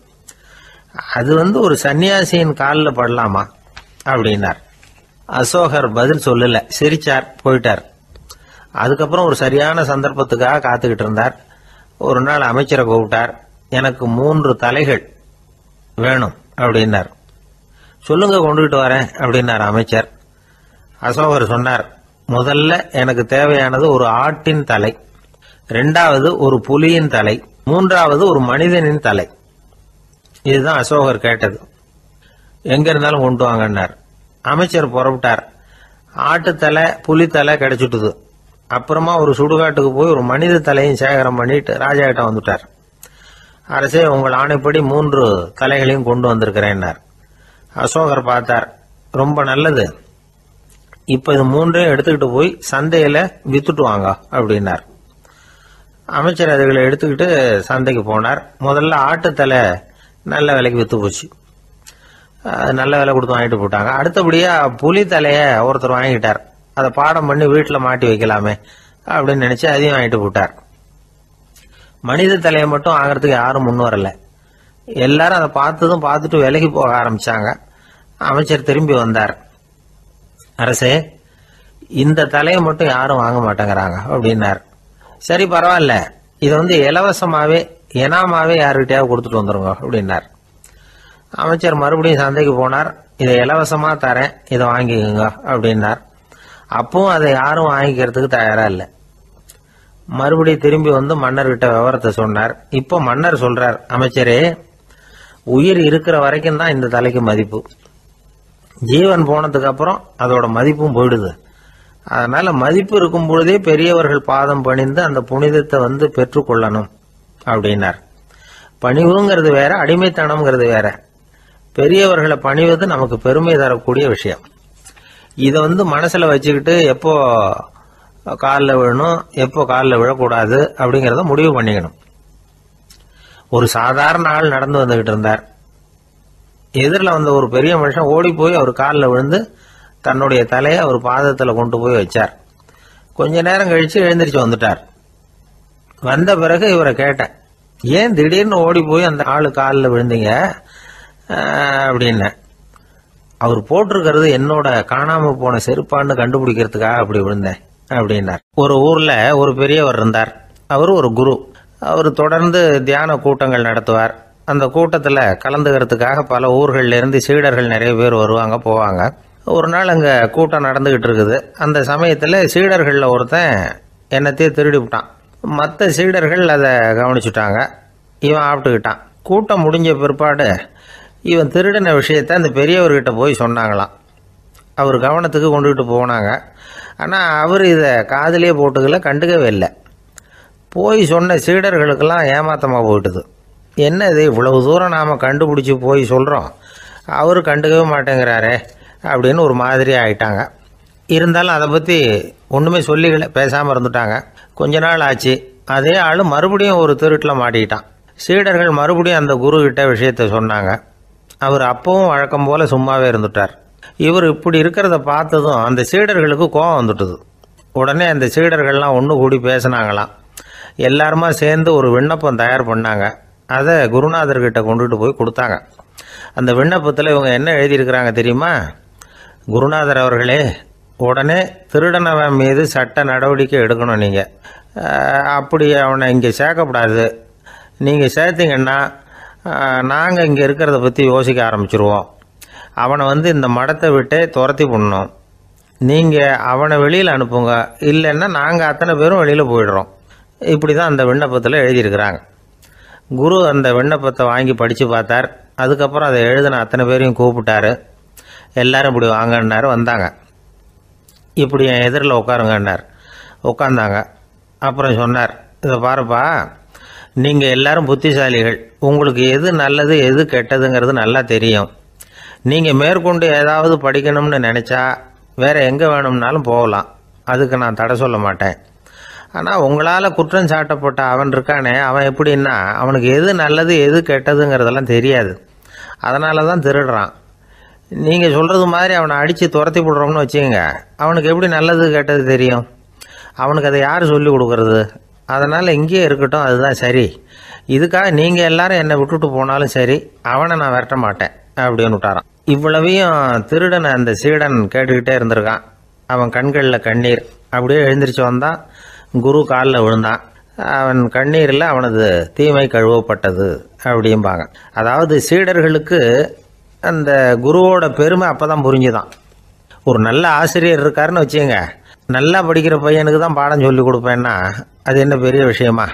அது ஒரு சன்னியாசியின் காலில் படலாமா அப்படின்னார். அசோகர் பதில் சொல்லல, சிரிச்சார், போயிட்டார். அதுக்கப்புறம் ஒரு சரியான சந்தர்ப்பத்துக்காக காத்துக்கிட்டு இருந்தார். ஒரு நாள் அமைச்சரை கூப்பிட்டார். எனக்கு 3 தலைகள் வேணும் அப்படின்னார். சொல்லுங்க, கொண்டுகிட்டு வரேன் அப்படின்னார் அமைச்சர். அசோகர் சொன்னார், முதல்ல எனக்கு தேவையானது ஒரு ஆட்டின் தலை, 2வது ஒரு புலியின் தலை, 3வது ஒரு மனிதனின் தலை. இதுதான் அசோகர் கேட்டது. எங்க இருந்தாலும் கொண்டு வாங்கன்னார். அமைச்சர் புறப்பட்டார். ஆட்டுத்தலை புலித்தலை கிடைச்சிட்டுது. அப்புறமா ஒரு சுடுகாட்டுக்கு போய் ஒரு மனித தலையும் சேகரம் பண்ணிட்டு ராஜா கிட்ட வந்துட்டார். அரசே, உங்கள் ஆணைப்படி 3 தலைகளையும் கொண்டு வந்திருக்கிறேன்னார். அசோகர் பார்த்தார். ரொம்ப நல்லது, இப்ப இது 3ஐயும் எடுத்துக்கிட்டு போய் சந்தையில வித்துட்டு வாங்க அப்படின்னார். அமைச்சர் அதுகளை எடுத்துக்கிட்டு சந்தைக்கு போனார். முதல்ல ஆட்டுத்தலை நல்ல விலைக்கு வித்து போச்சு. நல்ல விலை கொடுத்து வாங்கிட்டு போட்டாங்க. அடுத்தபடியா புலி தலைய ஒருத்தர் வாங்கிட்டார். அதை பாடம் பண்ணி வீட்டில் மாட்டி வைக்கலாமே அப்படின்னு நினைச்சு அதையும் வாங்கிட்டு போட்டார். மனித தலையை மட்டும் வாங்கறதுக்கு யாரும் முன் வரல. எல்லாரும் அதை பார்த்துட்டு விலகி போக ஆரம்பிச்சாங்க. அமைச்சர் திரும்பி வந்தார். அரசே, இந்த தலையை மட்டும் யாரும் வாங்க மாட்டேங்கிறாங்க அப்படின்னார். சரி, பரவாயில்ல, இதை இலவசமாவே எனாமாவே யாருக்கிட்டையாவது கொடுத்துட்டு வந்துருங்க அப்படின்னார். அமைச்சர் மறுபடியும் சந்தைக்கு போனார். இதை இலவசமா தரேன், இதை வாங்கிக்கோங்க அப்படின்னார். அப்பவும் அதை யாரும் வாங்கிக்கிறதுக்கு தயாரா இல்லை. மறுபடியும் திரும்பி வந்து மன்னர்கிட்ட விவரத்தை சொன்னார். இப்போ மன்னர் சொல்றார், அமைச்சரே, உயிர் இருக்கிற வரைக்கும் தான் இந்த தலைக்கு மதிப்பு. ஜீவன் போனதுக்கு அப்புறம் அதோட மதிப்பும் போயிடுது. அதனால மதிப்பு இருக்கும் பொழுதே பெரியவர்கள் பாதம் பணிந்து அந்த புனிதத்தை பெற்றுக்கொள்ளணும் அப்படின்னார். பணிவுங்கிறது வேற, அடிமைத்தனம்ங்கிறது வேற. பெரியவர்களை பணிவது நமக்கு பெருமை தரக்கூடிய விஷயம். இதை மனசுல வச்சுக்கிட்டு எப்போ காலில் விழணும், எப்போ காலில் விழக்கூடாது அப்படிங்கிறத முடிவு பண்ணிக்கணும். ஒரு சாதாரண ஆள் நடந்து வந்துகிட்டு இருந்தார். எதிரில் வந்த ஒரு பெரிய மனுஷன் ஓடி போய் அவர் காலில் விழுந்து தன்னுடைய தலையை அவர் பாதத்தில் கொண்டு போய் வச்சார். கொஞ்ச நேரம் கழிச்சு எழுந்திரிச்சு வந்துட்டார். வந்த பிறகு இவரை கேட்டேன், ஏன் திடீர்னு ஓடி போய் அந்த ஆளு காலில் விழுந்தீங்க அப்படின்னு. அவர் போட்டிருக்கிறது என்னோட காணாம போன செருப்பான்னு கண்டுபிடிக்கிறதுக்காக அப்படி விழுந்தேன் அப்படின்னார். ஒரு ஊர்ல ஒரு பெரியவர் இருந்தார். அவர் ஒரு குரு. அவர் தொடர்ந்து தியான கூட்டங்கள் நடத்துவார். அந்த கூட்டத்தில் கலந்துக்கிறதுக்காக பல ஊர்கள்ல இருந்து சீடர்கள் நிறைய பேர் வருவாங்க போவாங்க. ஒரு நாள் அங்கே கூட்டம் நடந்துகிட்டு இருக்குது. அந்த சமயத்தில் சீடர்களில் ஒருத்தன் என்னத்தையே திருடி விட்டான். மற்ற சீடர்கள் அதை கவனிச்சுட்டாங்க. இவன் ஆப்பிட்டுக்கிட்டான். கூட்டம் முடிஞ்ச பிற்பாடு இவன் திருடின விஷயத்தை அந்த பெரியவர்கிட்ட போய் சொன்னாங்களாம். அவர் கவனத்துக்கு கொண்டுகிட்டு போனாங்க. ஆனால் அவர் இதை காதிலே போட்டுக்கல, கண்டுக்கவே இல்லை. போய் சொன்ன சீடர்களுக்கெல்லாம் ஏமாத்தமாக போயிட்டுது. என்ன இது, இவ்வளவு தூரம் நாம் கண்டுபிடிச்சி போய் சொல்கிறோம், அவர் கண்டுக்கவே மாட்டேங்கிறாரே அப்படின்னு ஒரு மாதிரி ஆயிட்டாங்க. இருந்தாலும் அதை பற்றி ஒன்றுமே சொல்லிக்கல, பேசாமல் இருந்துட்டாங்க. கொஞ்ச நாள் ஆச்சு. அதே ஆள் மறுபடியும் ஒரு திருட்டில் மாட்டிக்கிட்டான். சீடர்கள் மறுபடியும் அந்த குரு கிட்ட விஷயத்த சொன்னாங்க. அவர் அப்பவும் வழக்கம் போல சும்மாவே இருந்துட்டார். இவர் இப்படி இருக்கிறத பார்த்ததும் அந்த சீடர்களுக்கு கோபம் வந்துட்டுது. உடனே அந்த சீடர்கள்லாம் ஒன்று கூடி பேசினாங்களாம். எல்லாருமா சேர்ந்து ஒரு விண்ணப்பம் தயார் பண்ணாங்க. அதை குருநாதர்கிட்ட கொண்டுட்டு போய் கொடுத்தாங்க. அந்த விண்ணப்பத்தில் இவங்க என்ன எழுதியிருக்கிறாங்க தெரியுமா? குருநாதர் அவர்களே, உடனே திருடனவன் மீது சட்ட நடவடிக்கை எடுக்கணும். நீங்கள் அப்படி அவனை இங்கே சேர்க்கக்கூடாது. நீங்கள் சேர்த்தீங்கன்னா நாங்கள் இங்கே இருக்கிறத பற்றி யோசிக்க ஆரம்பிச்சிருவோம். அவனை இந்த மடத்தை விட்டே துரத்தி பண்ணணும். நீங்கள் அவனை வெளியில் அனுப்புங்க, இல்லைன்னா நாங்கள் அத்தனை பேரும் வெளியில் போயிடுறோம். இப்படி தான் அந்த விண்ணப்பத்தில் எழுதியிருக்கிறாங்க. குரு அந்த விண்ணப்பத்தை வாங்கி படித்து பார்த்தார். அதுக்கப்புறம் அதை எழுதின அத்தனை பேரையும் கூப்பிட்டாரு. எல்லாரும் இப்படி வாங்கன்னாரு. வந்தாங்க. இப்படி என் எதிரில் உட்காருங்கன்னார். உட்காந்தாங்க. அப்புறம் சொன்னார், இதை பாருப்பா, நீங்கள் எல்லாரும் புத்திசாலிகள். உங்களுக்கு எது நல்லது எது கெட்டதுங்கிறது நல்லா தெரியும். நீங்கள் மேற்கொண்டு ஏதாவது படிக்கணும்னு நினச்சா வேறு எங்கே வேணும்னாலும் போகலாம். அதுக்கு நான் தடை சொல்ல மாட்டேன். ஆனால் உங்களால் குற்றம் சாட்டப்பட்ட அவன் இருக்கானே, அவன் எப்படின்னா அவனுக்கு எது நல்லது எது கெட்டதுங்கிறதெல்லாம் தெரியாது. அதனால தான் திருடுறான். நீங்கள் சொல்கிறது மாதிரி அவனை அடித்து துரத்தி விடுறோம்னு வச்சுக்கோங்க, அவனுக்கு எப்படி நல்லது கெட்டது தெரியும்? அவனுக்கு அதை யார் சொல்லி கொடுக்கறது? அதனால் இங்கேயே இருக்கட்டும், அதுதான் சரி. இதுக்காக நீங்கள் எல்லாரும் என்னை விட்டுட்டு போனாலும் சரி, அவனை நான் விரட்ட மாட்டேன் அப்படின்னு விட்டாரான். இவ்வளவையும் திருடனை அந்த சீடன் கேட்டுக்கிட்டே இருந்திருக்கான். அவன் கண்களில் கண்ணீர். அப்படியே எழுந்திரிச்சு வந்தான். குரு காலில் விழுந்தான். அவன் கண்ணீரில் அவனது தீமை கழுவப்பட்டது அப்படிம்பாங்க. அதாவது சீடர்களுக்கு அந்த குருவோட பெருமை அப்போ தான் புரிஞ்சுதான். ஒரு நல்ல ஆசிரியர் இருக்காருன்னு வச்சுங்க, நல்லா படிக்கிற பையனுக்கு தான் பாடம் சொல்லி கொடுப்பேன்னா அது என்ன பெரிய விஷயமா?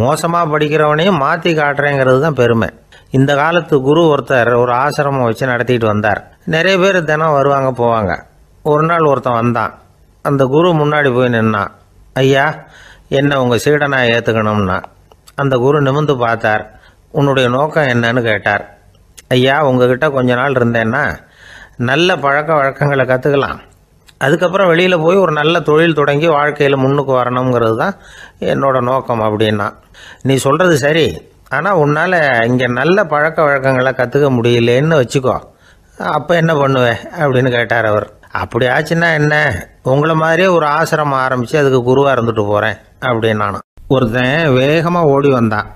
மோசமாக படிக்கிறவனையும் மாற்றி காட்டுறேங்கிறது தான் பெருமை. இந்த காலத்து குரு ஒருத்தர் ஒரு ஆசிரமம் வச்சு நடத்திட்டு வந்தார். நிறைய பேர் தினம் வருவாங்க போவாங்க. ஒரு நாள் ஒருத்தன் வந்தான். அந்த குரு முன்னாடி போய் நின்னான். ஐயா, என்ன உங்கள் சீடனாக ஏற்றுக்கணும்னா. அந்த குரு நிமிர்ந்து பார்த்தார். உன்னுடைய நோக்கம் என்னன்னு கேட்டார். ஐயா, உங்ககிட்ட கொஞ்ச நாள் இருந்தேன்னா நல்ல பழக்க வழக்கங்களை கற்றுக்கலாம், அதுக்கப்புறம் வெளியில் போய் ஒரு நல்ல தொழில் தொடங்கி வாழ்க்கையில் முன்னுக்கு வரணுங்கிறது தான் என்னோட நோக்கம் அப்படின்னா. நீ சொல்கிறது சரி, ஆனால் உன்னால் இங்கே நல்ல பழக்க வழக்கங்களை கற்றுக்க முடியலேன்னு வச்சுக்கோ, அப்போ என்ன பண்ணுவேன் அப்படின்னு கேட்டார் அவர். அப்படி ஆச்சுன்னா என்ன, உங்களை மாதிரியே ஒரு ஆசிரமம் ஆரம்பித்து அதுக்கு குருவாக இருந்துட்டு போகிறேன் அப்படின்னு நானும். ஒருத்தன் வேகமாக ஓடி வந்தான்.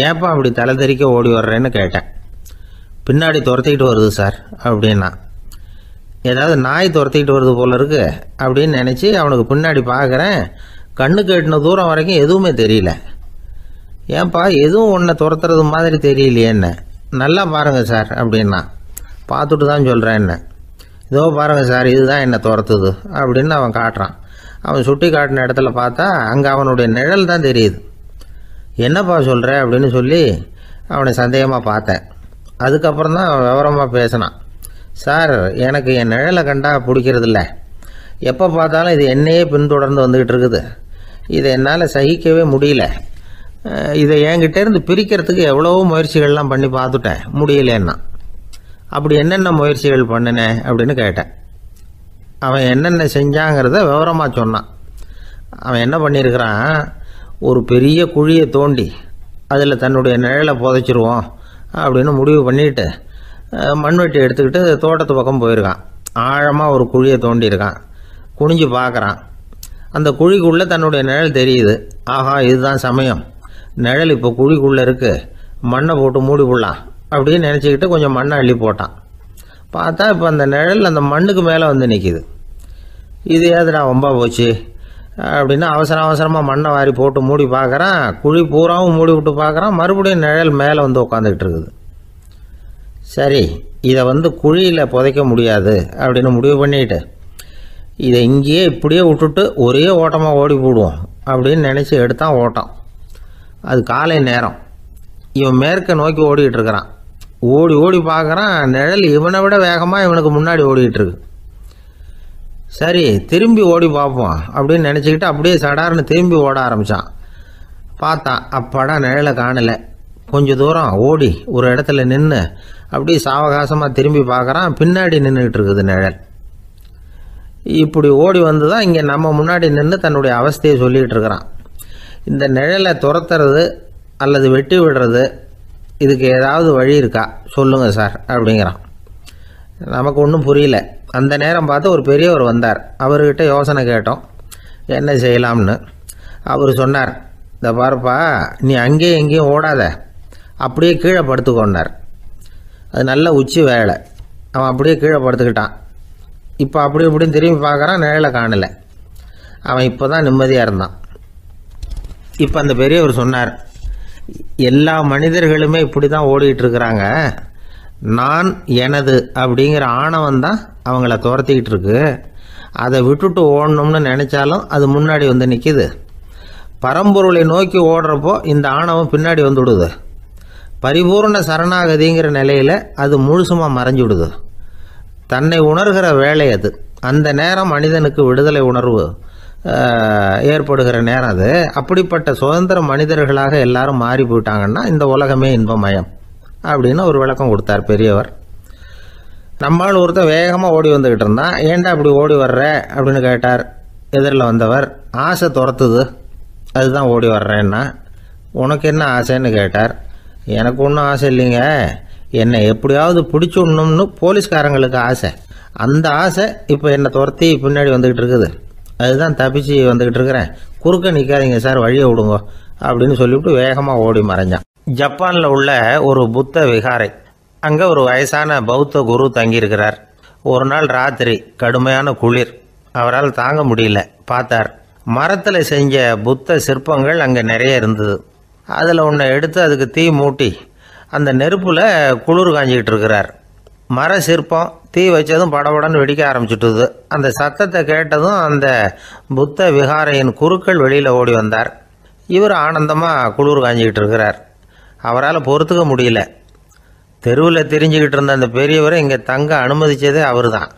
ஏப்பா அப்படி தலை தெறிக்க ஓடி வர்றேன்னு கேட்டேன். பின்னாடி துரத்திக்கிட்டு வருது சார் அப்படின்னா. ஏதாவது நாய் துரத்திக்கிட்டு வருது போல இருக்கு அப்படின்னு நினச்சி அவனுக்கு பின்னாடி பார்க்குறேன். கண்ணுக்கு எட்டின தூரம் வரைக்கும் எதுவுமே தெரியல. ஏன்பா எதுவும் ஒன்றை துரத்துறது மாதிரி தெரியலையே என்ன, நல்லா பாருங்கள் சார் அப்படின்னா. பார்த்துட்டு தான் சொல்கிறேன் என்ன. இதோ பாருங்கள் சார், இதுதான் என்னை துரத்துது அப்படின்னு அவன் காட்டுறான். அவன் சுட்டி காட்டின இடத்துல பார்த்தா அங்கே அவனுடைய நிழல் தான் தெரியுது. என்னப்பா சொல்கிற அப்படின்னு சொல்லி அவனை சந்தேகமாக பார்த்தேன். அதுக்கப்புறம் தான் அவன் விவரமாக பேசினான். சார், எனக்கு என் நிழலை கண்டா பிடிக்கிறதில்ல. எப்போ பார்த்தாலும் இது என்னையே பின்தொடர்ந்து வந்துக்கிட்டு இருக்குது. இதை என்னால் சகிக்கவே முடியல. இதை என்கிட்டேருந்து பிரிக்கிறதுக்கு எவ்வளவோ முயற்சிகள்லாம் பண்ணி பார்த்துட்டேன், முடியலன்னா. அப்படி என்னென்ன முயற்சிகள் பண்ணினேன் அப்படின்னு கேட்டேன். அவன் என்னென்ன செஞ்சாங்கிறத விவரமாக சொன்னான். அவன் என்ன பண்ணியிருக்கிறான், ஒரு பெரிய குழியை தோண்டி அதில் தன்னுடைய நிழலை புதைச்சிருவோம் அப்படின்னு முடிவு பண்ணிட்டு மண்வெட்டி எடுத்துக்கிட்டு தோட்டத்து பக்கம் போயிருக்கான். ஆழமாக ஒரு குழியை தோண்டியிருக்கான். குனிஞ்சு பார்க்குறான். அந்த குழிக்குள்ளே தன்னுடைய நிழல் தெரியுது. ஆஹா, இதுதான் சமயம், நிழல் இப்போ குழிக்குள்ளே இருக்குது, மண்ணை போட்டு மூடி விடலாம் அப்படின்னு நினச்சிக்கிட்டு கொஞ்சம் மண்ணை அள்ளி போட்டான். பார்த்தா இப்போ அந்த நிழல் அந்த மண்ணுக்கு மேலே வந்து நிற்கிது. இது ஏதுடா வம்பா போச்சு அப்படின்னு அவசரமாக மண்ணை வாரி போட்டு மூடி பார்க்குறான். குழி பூராவும் மூடி விட்டு பார்க்குறான். மறுபடியும் நிழல் மேலே வந்து உட்காந்துக்கிட்டு இருக்குது. சரி, இதை குழியில் புதைக்க முடியாது அப்படின்னு முடிவு பண்ணிட்டு இதை இங்கேயே இப்படியே விட்டுட்டு ஒரே ஓட்டமாக ஓடி போடுவோம் அப்படின்னு நினச்சி எடுத்தான் ஓட்டம். அது காலை நேரம். இவன் மேற்க நோக்கி ஓடிக்கிட்டு இருக்கிறான். ஓடி ஓடி பார்க்குறான், நிழல் இவனை விட வேகமாக இவனுக்கு முன்னாடி ஓடிக்கிட்டு இருக்கு. சரி, திரும்பி ஓடி பார்ப்போம் அப்படின்னு நினச்சிக்கிட்டு அப்படியே சடார்னு திரும்பி ஓட ஆரம்பித்தான். பார்த்தான், அப்பாடா நிழலை காணலை. கொஞ்சம் தூரம் ஓடி ஒரு இடத்துல நின்று அப்படியே சாவகாசமாக திரும்பி பார்க்குறான். பின்னாடி நின்றுக்கிட்டு இருக்குது நிழல். இப்படி ஓடி வந்து தான் இங்கே நம்ம முன்னாடி நின்று தன்னுடைய அவஸ்தையை சொல்லிகிட்டு இருக்கிறான். இந்த நிழலை துரத்துறது அல்லது வெட்டி விடுறது, இதுக்கு ஏதாவது வழி இருக்கா சொல்லுங்கள் சார் அப்படிங்கிறான். நமக்கு ஒன்றும் புரியல. அந்த நேரம் பார்த்து ஒரு பெரியவர் வந்தார். அவர்கிட்ட யோசனை கேட்டோம், என்ன செய்யலாம்னு. அவர் சொன்னார், இந்த பாருப்பா, நீ அங்கேயும் எங்கேயும் ஓடாத, அப்படியே கீழே படுத்துக்கொண்டார். அது நல்ல உச்சி வேலை. அவன் அப்படியே கீழே படுத்துக்கிட்டான். இப்போ அப்படி இப்படின்னு திரும்பி பார்க்குறான், நிழலை காணலை. அவன் இப்போ தான் நிம்மதியாக இருந்தான். இப்போ அந்த பெரியவர் சொன்னார், எல்லா மனிதர்களுமே இப்படி தான் ஓடிக்கிட்டு இருக்கிறாங்க. நான் எனது அப்படிங்கிற ஆணவம் தான் அவங்கள துரத்திக்கிட்டு இருக்கு. அதை விட்டுட்டு ஓடணும்னு நினச்சாலும் அது முன்னாடி வந்து நிற்கிது. பரம்பொருளை நோக்கி ஓடுறப்போ இந்த ஆணவம் பின்னாடி வந்துவிடுது. பரிபூர்ண சரணாகதிங்கிற நிலையில் அது முழுசுமாக மறைஞ்சுவிடுது. தன்னை உணர்கிற வேலை அது. அந்த நேரம் மனிதனுக்கு விடுதலை உணர்வு ஏற்படுகிற நேரம் அது. அப்படிப்பட்ட சுதந்திர மனிதர்களாக எல்லாரும் மாறி போயிட்டாங்கன்னா இந்த உலகமே இன்பமயம் அப்படின்னு ஒரு விளக்கம் கொடுத்தார் பெரியவர். நம்மால் ஒருத்தர் வேகமாக ஓடி வந்துக்கிட்டு இருந்தான். ஏன்டா அப்படி ஓடி வர்ற அப்படின்னு கேட்டார் எதிரில் வந்தவர். ஆசை துரத்துது, அதுதான் ஓடி வர்றேன்னா. உனக்கு என்ன ஆசைன்னு கேட்டார். எனக்கு ஒன்றும் ஆசை இல்லைங்க, என்னை எப்படியாவது பிடிச்சுடணும்னு போலீஸ்காரங்களுக்கு ஆசை. அந்த ஆசை இப்போ என்னை துரத்தி பின்னாடி வந்துக்கிட்டு இருக்குது. அதுதான் தப்பிச்சு வந்துக்கிட்டு இருக்கிறேன். குறுக்க நிற்காதீங்க சார், வழியை விடுங்க அப்படின்னு சொல்லிவிட்டு வேகமாக ஓடி மறைஞ்சான். ஜப்பானில் உள்ள ஒரு புத்த விகாரை. அங்கே ஒரு வயசான பௌத்த குரு தங்கியிருக்கிறார். ஒரு நாள் ராத்திரி கடுமையான குளிர். அவரால் தாங்க முடியல. பார்த்தார், மரத்தில் செஞ்ச புத்த சிற்பங்கள் அங்கே நிறைய இருந்தது. அதில் ஒன்றை எடுத்து அதுக்கு தீ மூட்டி அந்த நெருப்பில் குளிர் காஞ்சிக்கிட்டு இருக்கிறார். மர சிற்பம் தீ வச்சதும் படபடன்னு வெடிக்க ஆரம்பிச்சுட்டுது. அந்த சத்தத்தை கேட்டதும் அந்த புத்த விகாரையின் குருக்கள் வெளியில் ஓடி வந்தார். இவர் ஆனந்தமாக குளிர் காஞ்சிக்கிட்டு இருக்கிறார். அவரால் பொறுத்துக்க முடியல. தெருவில் தெரிஞ்சுக்கிட்டு இருந்த அந்த பெரியவரை இங்கே தங்க அனுமதித்ததே அவர் தான்.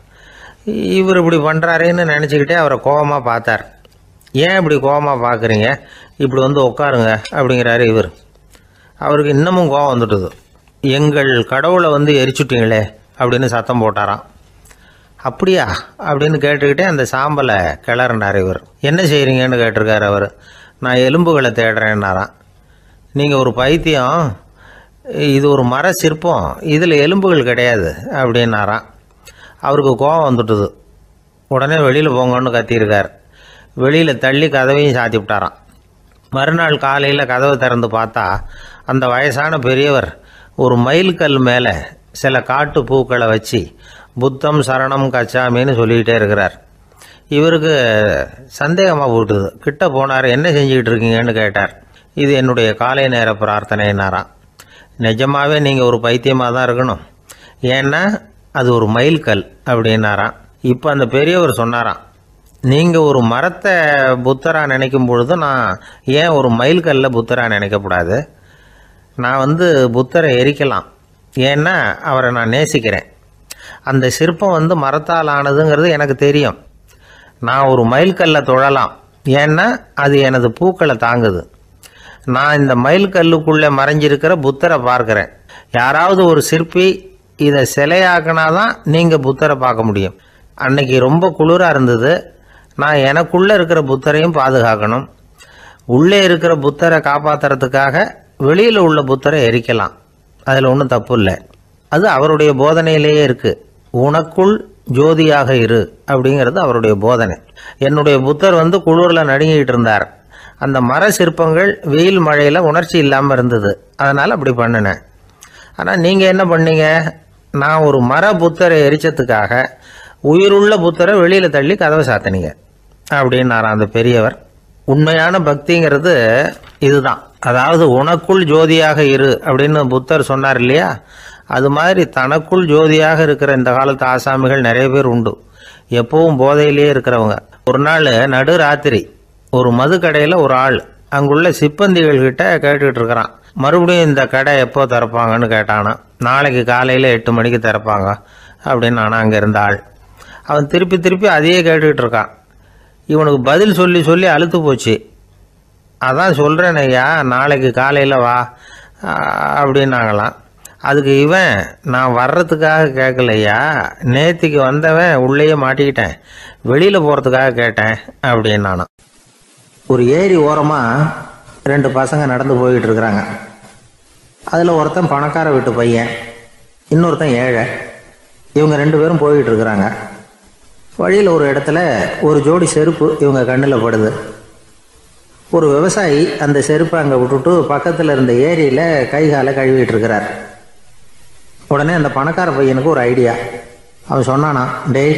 இவர் இப்படி பண்ணுறாருன்னு நினச்சிக்கிட்டே அவரை கோபமாக பார்த்தார். ஏன் இப்படி கோபமாக பார்க்குறீங்க, இப்படி உட்காருங்க அப்படிங்கிறாரு இவர். அவருக்கு இன்னமும் கோபம் வந்துட்டுது. எங்கள் கடவுளை எரிச்சுட்டீங்களே அப்படின்னு சத்தம் போட்டாராம். அப்படியா அப்படின்னு கேட்டுக்கிட்டே அந்த சாம்பலை கிளறினார் இவர். என்ன செய்கிறீங்கன்னு கேட்டிருக்காரு அவர். நான் எலும்புகளை தேடுறேன்னாராம். நீங்கள் ஒரு பைத்தியம், இது ஒரு மர சிற்பம், இதில் எலும்புகள் கிடையாது அப்படின்னாராம். அவருக்கு கோபம் வந்துட்டுது. உடனே வெளியில் போங்கன்னு கத்தியிருக்கார். வெளியில் தள்ளி கதவையும் சாத்தி விட்டாராம். மறுநாள் காலையில் கதவை திறந்து பார்த்தா அந்த வயசான பெரியவர் ஒரு மைல்கல் மேலே சில காட்டு பூக்களை வச்சு புத்தம் சரணம் கச்சாமின்னு சொல்லிக்கிட்டே இருக்கிறார். இவருக்கு சந்தேகமாக போட்டுது. கிட்ட போனார். என்ன செஞ்சுக்கிட்டு இருக்கீங்கன்னு கேட்டார். இது என்னுடைய காலை நேர பிரார்த்தனைனாராம். நிஜமாகவே நீங்கள் ஒரு பைத்தியமாக தான் இருக்கணும், ஏன்னா அது ஒரு மைல்கல் அப்படின்னாராம். இப்போ அந்த பெரியவர் சொன்னாராம், நீங்கள் ஒரு மரத்தை புத்தராக நினைக்கும் பொழுது நான் ஏன் ஒரு மைல்கல்ல புத்தராக நினைக்கக்கூடாது? நான் புத்தரை எரிக்கலாம், ஏன்னா அவரை நான் நேசிக்கிறேன். அந்த சிற்பம் மரத்தால் ஆனதுங்கிறது எனக்கு தெரியும். நான் ஒரு மைல்கல்லை தொழலாம், ஏன்னா அது எனது பூக்களை தாங்குது. நான் இந்த மைல்கல்லுக்குள்ளே மறைஞ்சிருக்கிற புத்தரை பார்க்குறேன். யாராவது ஒரு சிற்பி இதை சிலையாக்கினாதான் நீங்கள் புத்தரை பார்க்க முடியும். அன்னைக்கு ரொம்ப குளிராக இருந்தது. நான் எனக்குள்ளே இருக்கிற புத்தரையும் பாதுகாக்கணும். உள்ளே இருக்கிற புத்தரை காப்பாற்றுறதுக்காக வெளியில் உள்ள புத்தரை எரிக்கலாம், அதில் ஒன்றும் தப்பு இல்லை. அது அவருடைய போதனையிலேயே இருக்குது. உனக்குள் ஜோதியாக இரு அப்படிங்கிறது அவருடைய போதனை. என்னுடைய புத்தர் குளிரில் நடுங்கிட்டு இருந்தார். அந்த மர சிற்பங்கள் வெயில் மழையில் உணர்ச்சி இல்லாமல் இருந்தது, அதனால் அப்படி பண்ணினேன். ஆனால் நீங்கள் என்ன பண்ணீங்க? நான் ஒரு மர புத்தரை எரிச்சதுக்காக உயிருள்ள புத்தரை வெளியில் தள்ளி கதவை சாத்தினீங்க அப்படின்னாராம் அந்த பெரியவர். உண்மையான பக்திங்கிறது இதுதான். அதாவது உனக்குள் ஜோதியாக இரு அப்படின்னு புத்தர் சொன்னார் இல்லையா, அது மாதிரி தனக்குள் ஜோதியாக இருக்கிற இந்த காலத்து ஆசாமிகள் நிறைய பேர் உண்டு. எப்பவும் போதையிலேயே இருக்கிறவங்க. ஒரு நாள் நடு ராத்திரி ஒரு மது கடையில் ஒரு ஆள் அங்குள்ள சிப்பந்திகள் கிட்ட கேட்டுக்கிட்டு இருக்கிறான். மறுபடியும் இந்த கடை எப்போ திறப்பாங்கன்னு கேட்டானா. நாளைக்கு காலையில் 8 மணிக்கு திறப்பாங்க அப்படின்னு நானும் அங்கே இருந்த ஆள். அவன் திருப்பி திருப்பி அதையே கேட்டுக்கிட்டு இருக்கான். இவனுக்கு பதில் சொல்லி சொல்லி அழுத்து போச்சு. அதான் சொல்கிறேன் ஐயா, நாளைக்கு காலையில் வா அப்படின்னாங்களாம். அதுக்கு இவன், நான் வர்றதுக்காக கேட்கலையா, நேற்றுக்கு வந்தவன் உள்ளேயே மாட்டிக்கிட்டேன், வெளியில் போகிறதுக்காக கேட்டேன் அப்படின்னானா. ஒரு ஏரி ஓரமாக 2 பசங்க நடந்து போய்கிட்டு இருக்கிறாங்க. அதில் ஒருத்தன் பணக்கார வீட்டு பையன், இன்னொருத்தன் ஏழை. இவங்க 2 பேரும் போய்கிட்டு இருக்கிறாங்க. வழியில் ஒரு இடத்துல ஒரு ஜோடி செருப்பு இவங்க கண்ணில் படுது. ஒரு விவசாயி அந்த செருப்பை அங்கே விட்டுட்டு பக்கத்தில் இருந்த ஏரியில் கை காலை கழுவிட்டு இருக்கிறார். உடனே அந்த பணக்கார பையனுக்கு ஒரு ஐடியா. அவன் சொன்னானா, டேய்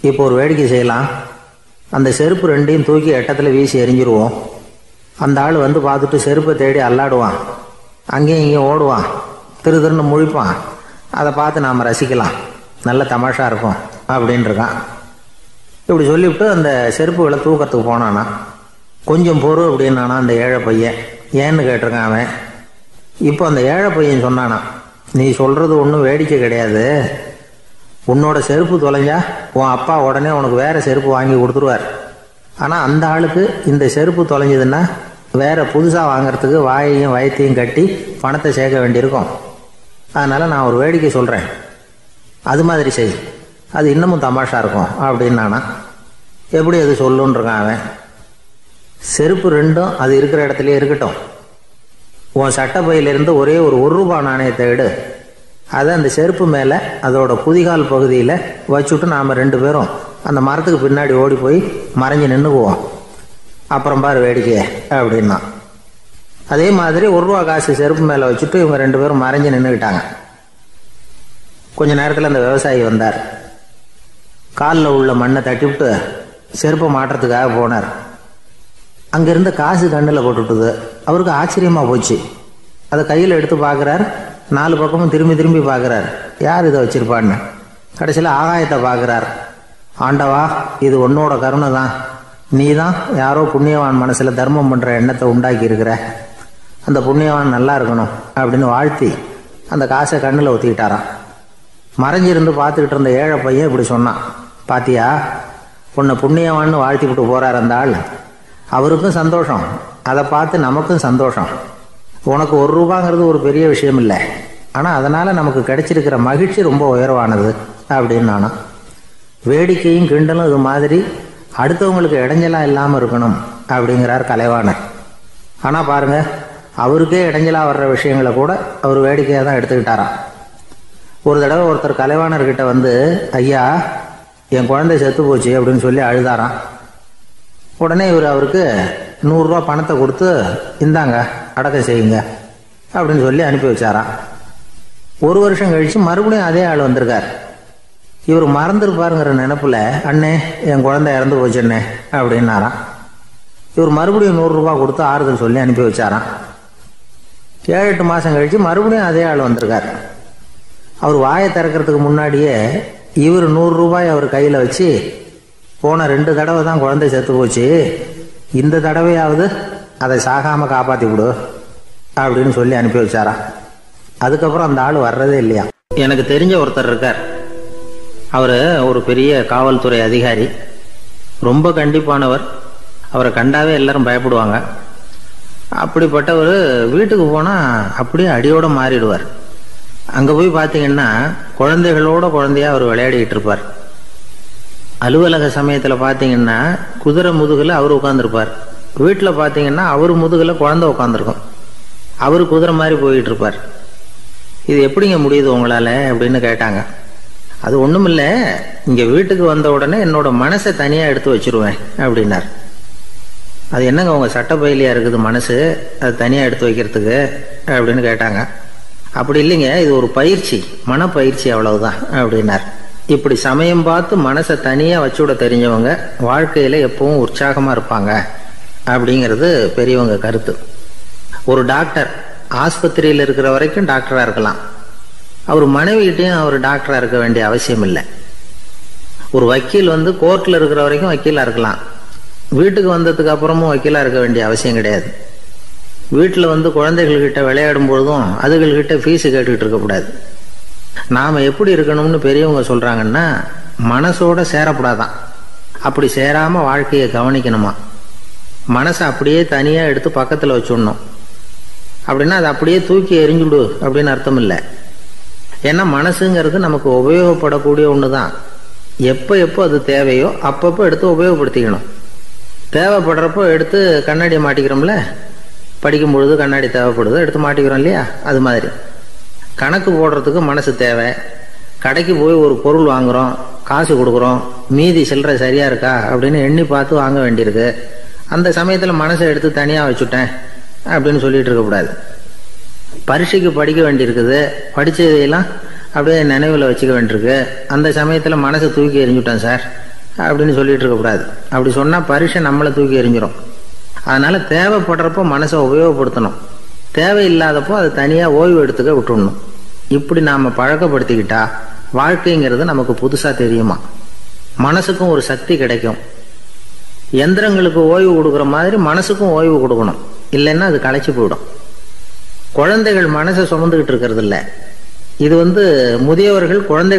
இப்போ ஒரு வேடிக்கை செய்யலாம், அந்த செருப்பு 2ஐயும் தூக்கி எட்டத்தில் வீசி எரிஞ்சிருவோம். அந்த ஆள் பார்த்துட்டு செருப்பை தேடி அல்லாடுவான், அங்கேயும் இங்கேயும் ஓடுவான், திருன்னு முழிப்பான். அதை பார்த்து நாம் ரசிக்கலாம், நல்ல தமாஷா இருக்கும் அப்படின்ட்டுருக்கான். இப்படி சொல்லிவிட்டு அந்த செருப்புகளை தூக்கிறதுக்கு போனானா. கொஞ்சம் பொறு அப்படின்னானா அந்த ஏழை பையன். ஏன்னு கேட்டிருக்கான் அவன். இப்போ அந்த ஏழை பையன் சொன்னானா, நீ சொல்கிறது ஒன்றும் வேடிக்கை கிடையாது. உன்னோட செருப்பு தொலைஞ்சா உன் அப்பா உடனே உனக்கு வேறு செருப்பு வாங்கி கொடுத்துருவார். ஆனால் அந்த ஆளுக்கு இந்த செருப்பு தொலைஞ்சதுன்னா வேறு புதுசாக வாங்கிறதுக்கு வாயையும் வயத்தையும் கட்டி பணத்தை சேர்க்க வேண்டியிருக்கும். அதனால் நான் ஒரு வேடிக்கை சொல்கிறேன், அது மாதிரி செய், அது இன்னமும் தமாஷா இருக்கும் அப்படின்னானா. எப்படி அது சொல்லுன்றிருக்கான் அவன். செருப்பு 2ம் அது இருக்கிற இடத்துலையே இருக்கட்டும். உன் சட்டப்பையிலிருந்து ஒரே ஒரு ரூபா நாணயத்தை எடு, அதை அந்த செருப்பு மேலே அதோட குதிகால் பகுதியில் வச்சுட்டு நாம் 2 பேரும் அந்த மரத்துக்கு பின்னாடி ஓடி போய் மறைஞ்சு நின்றுக்குவோம். அப்புறம் பாரு வேடிக்கையே அப்படின்னா. அதே மாதிரி ரூபா காசு செருப்பு மேலே வச்சுட்டு இவங்க 2 பேரும் மறைஞ்சு நின்றுக்கிட்டாங்க. கொஞ்ச நேரத்தில் அந்த விவசாயி வந்தார். காலில் உள்ள மண்ணை தட்டிவிட்டு செருப்பை மாட்டுறதுக்காக போனார். அங்கேருந்து காசு கண்ணில் போட்டுவிட்டுது. அவருக்கு ஆச்சரியமாக போச்சு. அதை கையில் எடுத்து பார்க்குறார். 4 பக்கமும் திரும்பி திரும்பி பார்க்குறார், யார் இதை வச்சுருப்பான்னு. கடைசியில் ஆகாயத்தை பார்க்குறார். ஆண்டவா, இது உன்னோட கருணை தான், நீ தான் யாரோ புண்ணியவான் மனசில் தர்மம் பண்ணுற எண்ணத்தை உண்டாக்கி இருக்கிற, அந்த புண்ணியவான் நல்லா இருக்கணும் அப்படின்னு வாழ்த்தி அந்த காசை கண்ணில் ஒத்திக்கிட்டாராம். மறைஞ்சிருந்து பார்த்துக்கிட்டு இருந்த ஏழை பையன் இப்படி சொன்னான், பாத்தியா உன்னை புண்ணியவான்னு வாழ்த்தி விட்டு போகிறார் அந்த ஆள். அவருக்கும் சந்தோஷம், அதை பார்த்து நமக்கும் சந்தோஷம். உனக்கு ரூபாங்கிறது ஒரு பெரிய விஷயம் இல்லை, ஆனால் அதனால் நமக்கு கிடைச்சிருக்கிற மகிழ்ச்சி ரொம்ப உயர்வானது அப்படின்னு நானும். வேடிக்கையும் கிண்டலும் இது மாதிரி அடுத்தவங்களுக்கு இடைஞ்சலாக இல்லாமல் இருக்கணும் அப்படிங்கிறார் கலைவாணர். ஆனால் பாருங்கள், அவருக்கே இடைஞ்சலாக வர்ற விஷயங்களை கூட அவர் வேடிக்கையாக தான் எடுத்துக்கிட்டாராம். ஒரு தடவை ஒருத்தர் கலைவாணர்கிட்ட வந்து, ஐயா என் குழந்தை செத்து போச்சு அப்படின்னு சொல்லி அழுதாராம். உடனே இவர் அவருக்கு 100 ரூபா பணத்தை கொடுத்து, இந்தாங்க அடக்கம் செய்யுங்க அப்படின்னு சொல்லி அனுப்பி வச்சாராம். 1 வருஷம் கழிச்சு மறுபடியும் அதே ஆள் வந்திருக்கார். இவர் மறந்துருப்பாருங்கிற நினைப்புல, அண்ணே என் குழந்தை இறந்து போச்சுண்ணே அப்படின்னாராம். இவர் மறுபடியும் 100 ரூபா கொடுத்து ஆறுதல் சொல்லி அனுப்பி வச்சாராம். 7-8 மாசம் கழிச்சு மறுபடியும் அதே ஆள் வந்திருக்கார். அவர் வாயை திறக்கிறதுக்கு முன்னாடியே இவர் 100 ரூபாய் அவர் கையில வச்சு, போன 2 தடவை தான் குழந்தை செத்து போச்சு, இந்த தடவையாவது அதை சாகாம காப்பாத்தி விடு அப்படின்னு சொல்லி அனுப்பி வச்சாராம். அதுக்கப்புறம் அந்த ஆள் வர்றதே இல்லையா. எனக்கு தெரிஞ்ச ஒருத்தர் இருக்கார். அவர் ஒரு பெரிய காவல்துறை அதிகாரி, ரொம்ப கண்டிப்பானவர். அவரை கண்டாவே எல்லாரும் பயப்படுவாங்க. அப்படிப்பட்டவர் வீட்டுக்கு போனால் அப்படியே அடியோட மாறிடுவார். அங்கே போய் பார்த்தீங்கன்னா குழந்தைகளோட குழந்தையா அவர் விளையாடிட்டு இருப்பார். அலுவலக சமயத்தில் பார்த்தீங்கன்னா குதிரை முதுகில் அவர் உட்காந்துருப்பார். வீட்டில் பார்த்தீங்கன்னா அவர் முதுகில் குழந்தை உட்காந்துருக்கும். அவர் குதிரை மாதிரி போயிட்டு இருப்பார். இது எப்படிங்க முடியுது உங்களால் அப்படின்னு கேட்டாங்க. அது ஒன்றும் இல்லை, இங்கே வீட்டுக்கு வந்த உடனே என்னோட மனசை தனியாக எடுத்து வச்சிருவேன் அப்படின்னார். அது என்னங்க உங்கள் சட்டப்பையிலையா இருக்குது மனசு, அது தனியாக எடுத்து வைக்கிறதுக்கு அப்படின்னு கேட்டாங்க. அப்படி இல்லைங்க, இது ஒரு பயிற்சி, மனப்பயிற்சி, அவ்வளவுதான் அப்படின்னார். இப்படி சமயம் பார்த்து மனசை தனியாக வச்சுவிட தெரிஞ்சவங்க வாழ்க்கையில் எப்பவும் உற்சாகமாக இருப்பாங்க அப்படிங்கிறது பெரியவங்க கருத்து. ஒரு டாக்டர் ஆஸ்பத்திரியில் இருக்கிற வரைக்கும் டாக்டராக இருக்கலாம். அவர் மனைவிகிட்டையும் அவர் டாக்டராக இருக்க வேண்டிய அவசியம் இல்லை. ஒரு வக்கீல் வந்து கோர்ட்டில் இருக்கிற வரைக்கும் வக்கீலாக இருக்கலாம். வீட்டுக்கு வந்ததுக்கு அப்புறமும் வக்கீலாக இருக்க வேண்டிய அவசியம் கிடையாது. வீட்டில் வந்து குழந்தைகள்கிட்ட விளையாடும் பொழுதும் அதுகள்கிட்ட ஃபீஸு கேட்டுக்கிட்டு இருக்கக்கூடாது. நாம் எப்படி இருக்கணும்னு பெரியவங்க சொல்கிறாங்கன்னா, மனசோட சேரப்படாதான். அப்படி சேராமல் வாழ்க்கையை கவனிக்கணுமா. மனசை அப்படியே தனியாக எடுத்து பக்கத்தில் வச்சுடணும். அப்படின்னா அதை அப்படியே தூக்கி எறிஞ்சுடு அப்படின்னு அர்த்தம் இல்லை. ஏன்னா மனசுங்கிறது நமக்கு உபயோகப்படக்கூடிய ஒன்று தான். எப்போ எப்போ அது தேவையோ அப்பப்போ எடுத்து உபயோகப்படுத்திக்கணும். தேவைப்படுறப்போ எடுத்து கண்ணாடியை மாட்டிக்கிறோம்ல, படிக்கும் பொழுது கண்ணாடி தேவைப்படுது, எடுத்து மாட்டிக்கிறோம் இல்லையா. அது மாதிரி கணக்கு போடுறதுக்கு மனசு தேவை. கடைக்கு போய் ஒரு பொருள் வாங்குகிறோம், காசு கொடுக்குறோம், மீதி சில்லறை சரியாக இருக்கா அப்படின்னு எண்ணி பார்த்து வாங்க வேண்டியிருக்கு. அந்த சமயத்தில் மனசை எடுத்து தனியாக வச்சுட்டேன் அப்படின்னு சொல்லிட்டு இருக்கக்கூடாது. பரீட்சைக்கு படிக்க வேண்டியிருக்குது, படித்ததையெல்லாம் அப்படியே நினைவில் வச்சுக்க வேண்டியிருக்கு. அந்த சமயத்தில் மனசை தூக்கி எறிஞ்சுட்டேன் சார் அப்படின்னு சொல்லிட்டு இருக்கக்கூடாது. அப்படி சொன்னால் பரீட்சை நம்மளை தூக்கி எறிஞ்சிடும். அதனால் தேவைப்படுறப்போ மனசை உபயோகப்படுத்தணும், தேவையில்லாதப்போ அதை தனியாக ஓய்வு எடுத்துக்க விட்டுடணும். இப்படி நாம் பழக்கப்படுத்திக்கிட்டா வாழ்க்கைங்கிறது நமக்கு புதுசாக தெரியுமா. மனசுக்கும் ஒரு சக்தி கிடைக்கும். எந்திரங்களுக்கு ஓய்வு கொடுக்குற மாதிரி மனசுக்கும் ஓய்வு கொடுக்கணும், இல்லைன்னா அது களைச்சி போயிடும். குழந்தைகள் மனசை சுமந்துக்கிட்டு இருக்கிறது இல்லை. இது முதியவர்கள் குழந்தை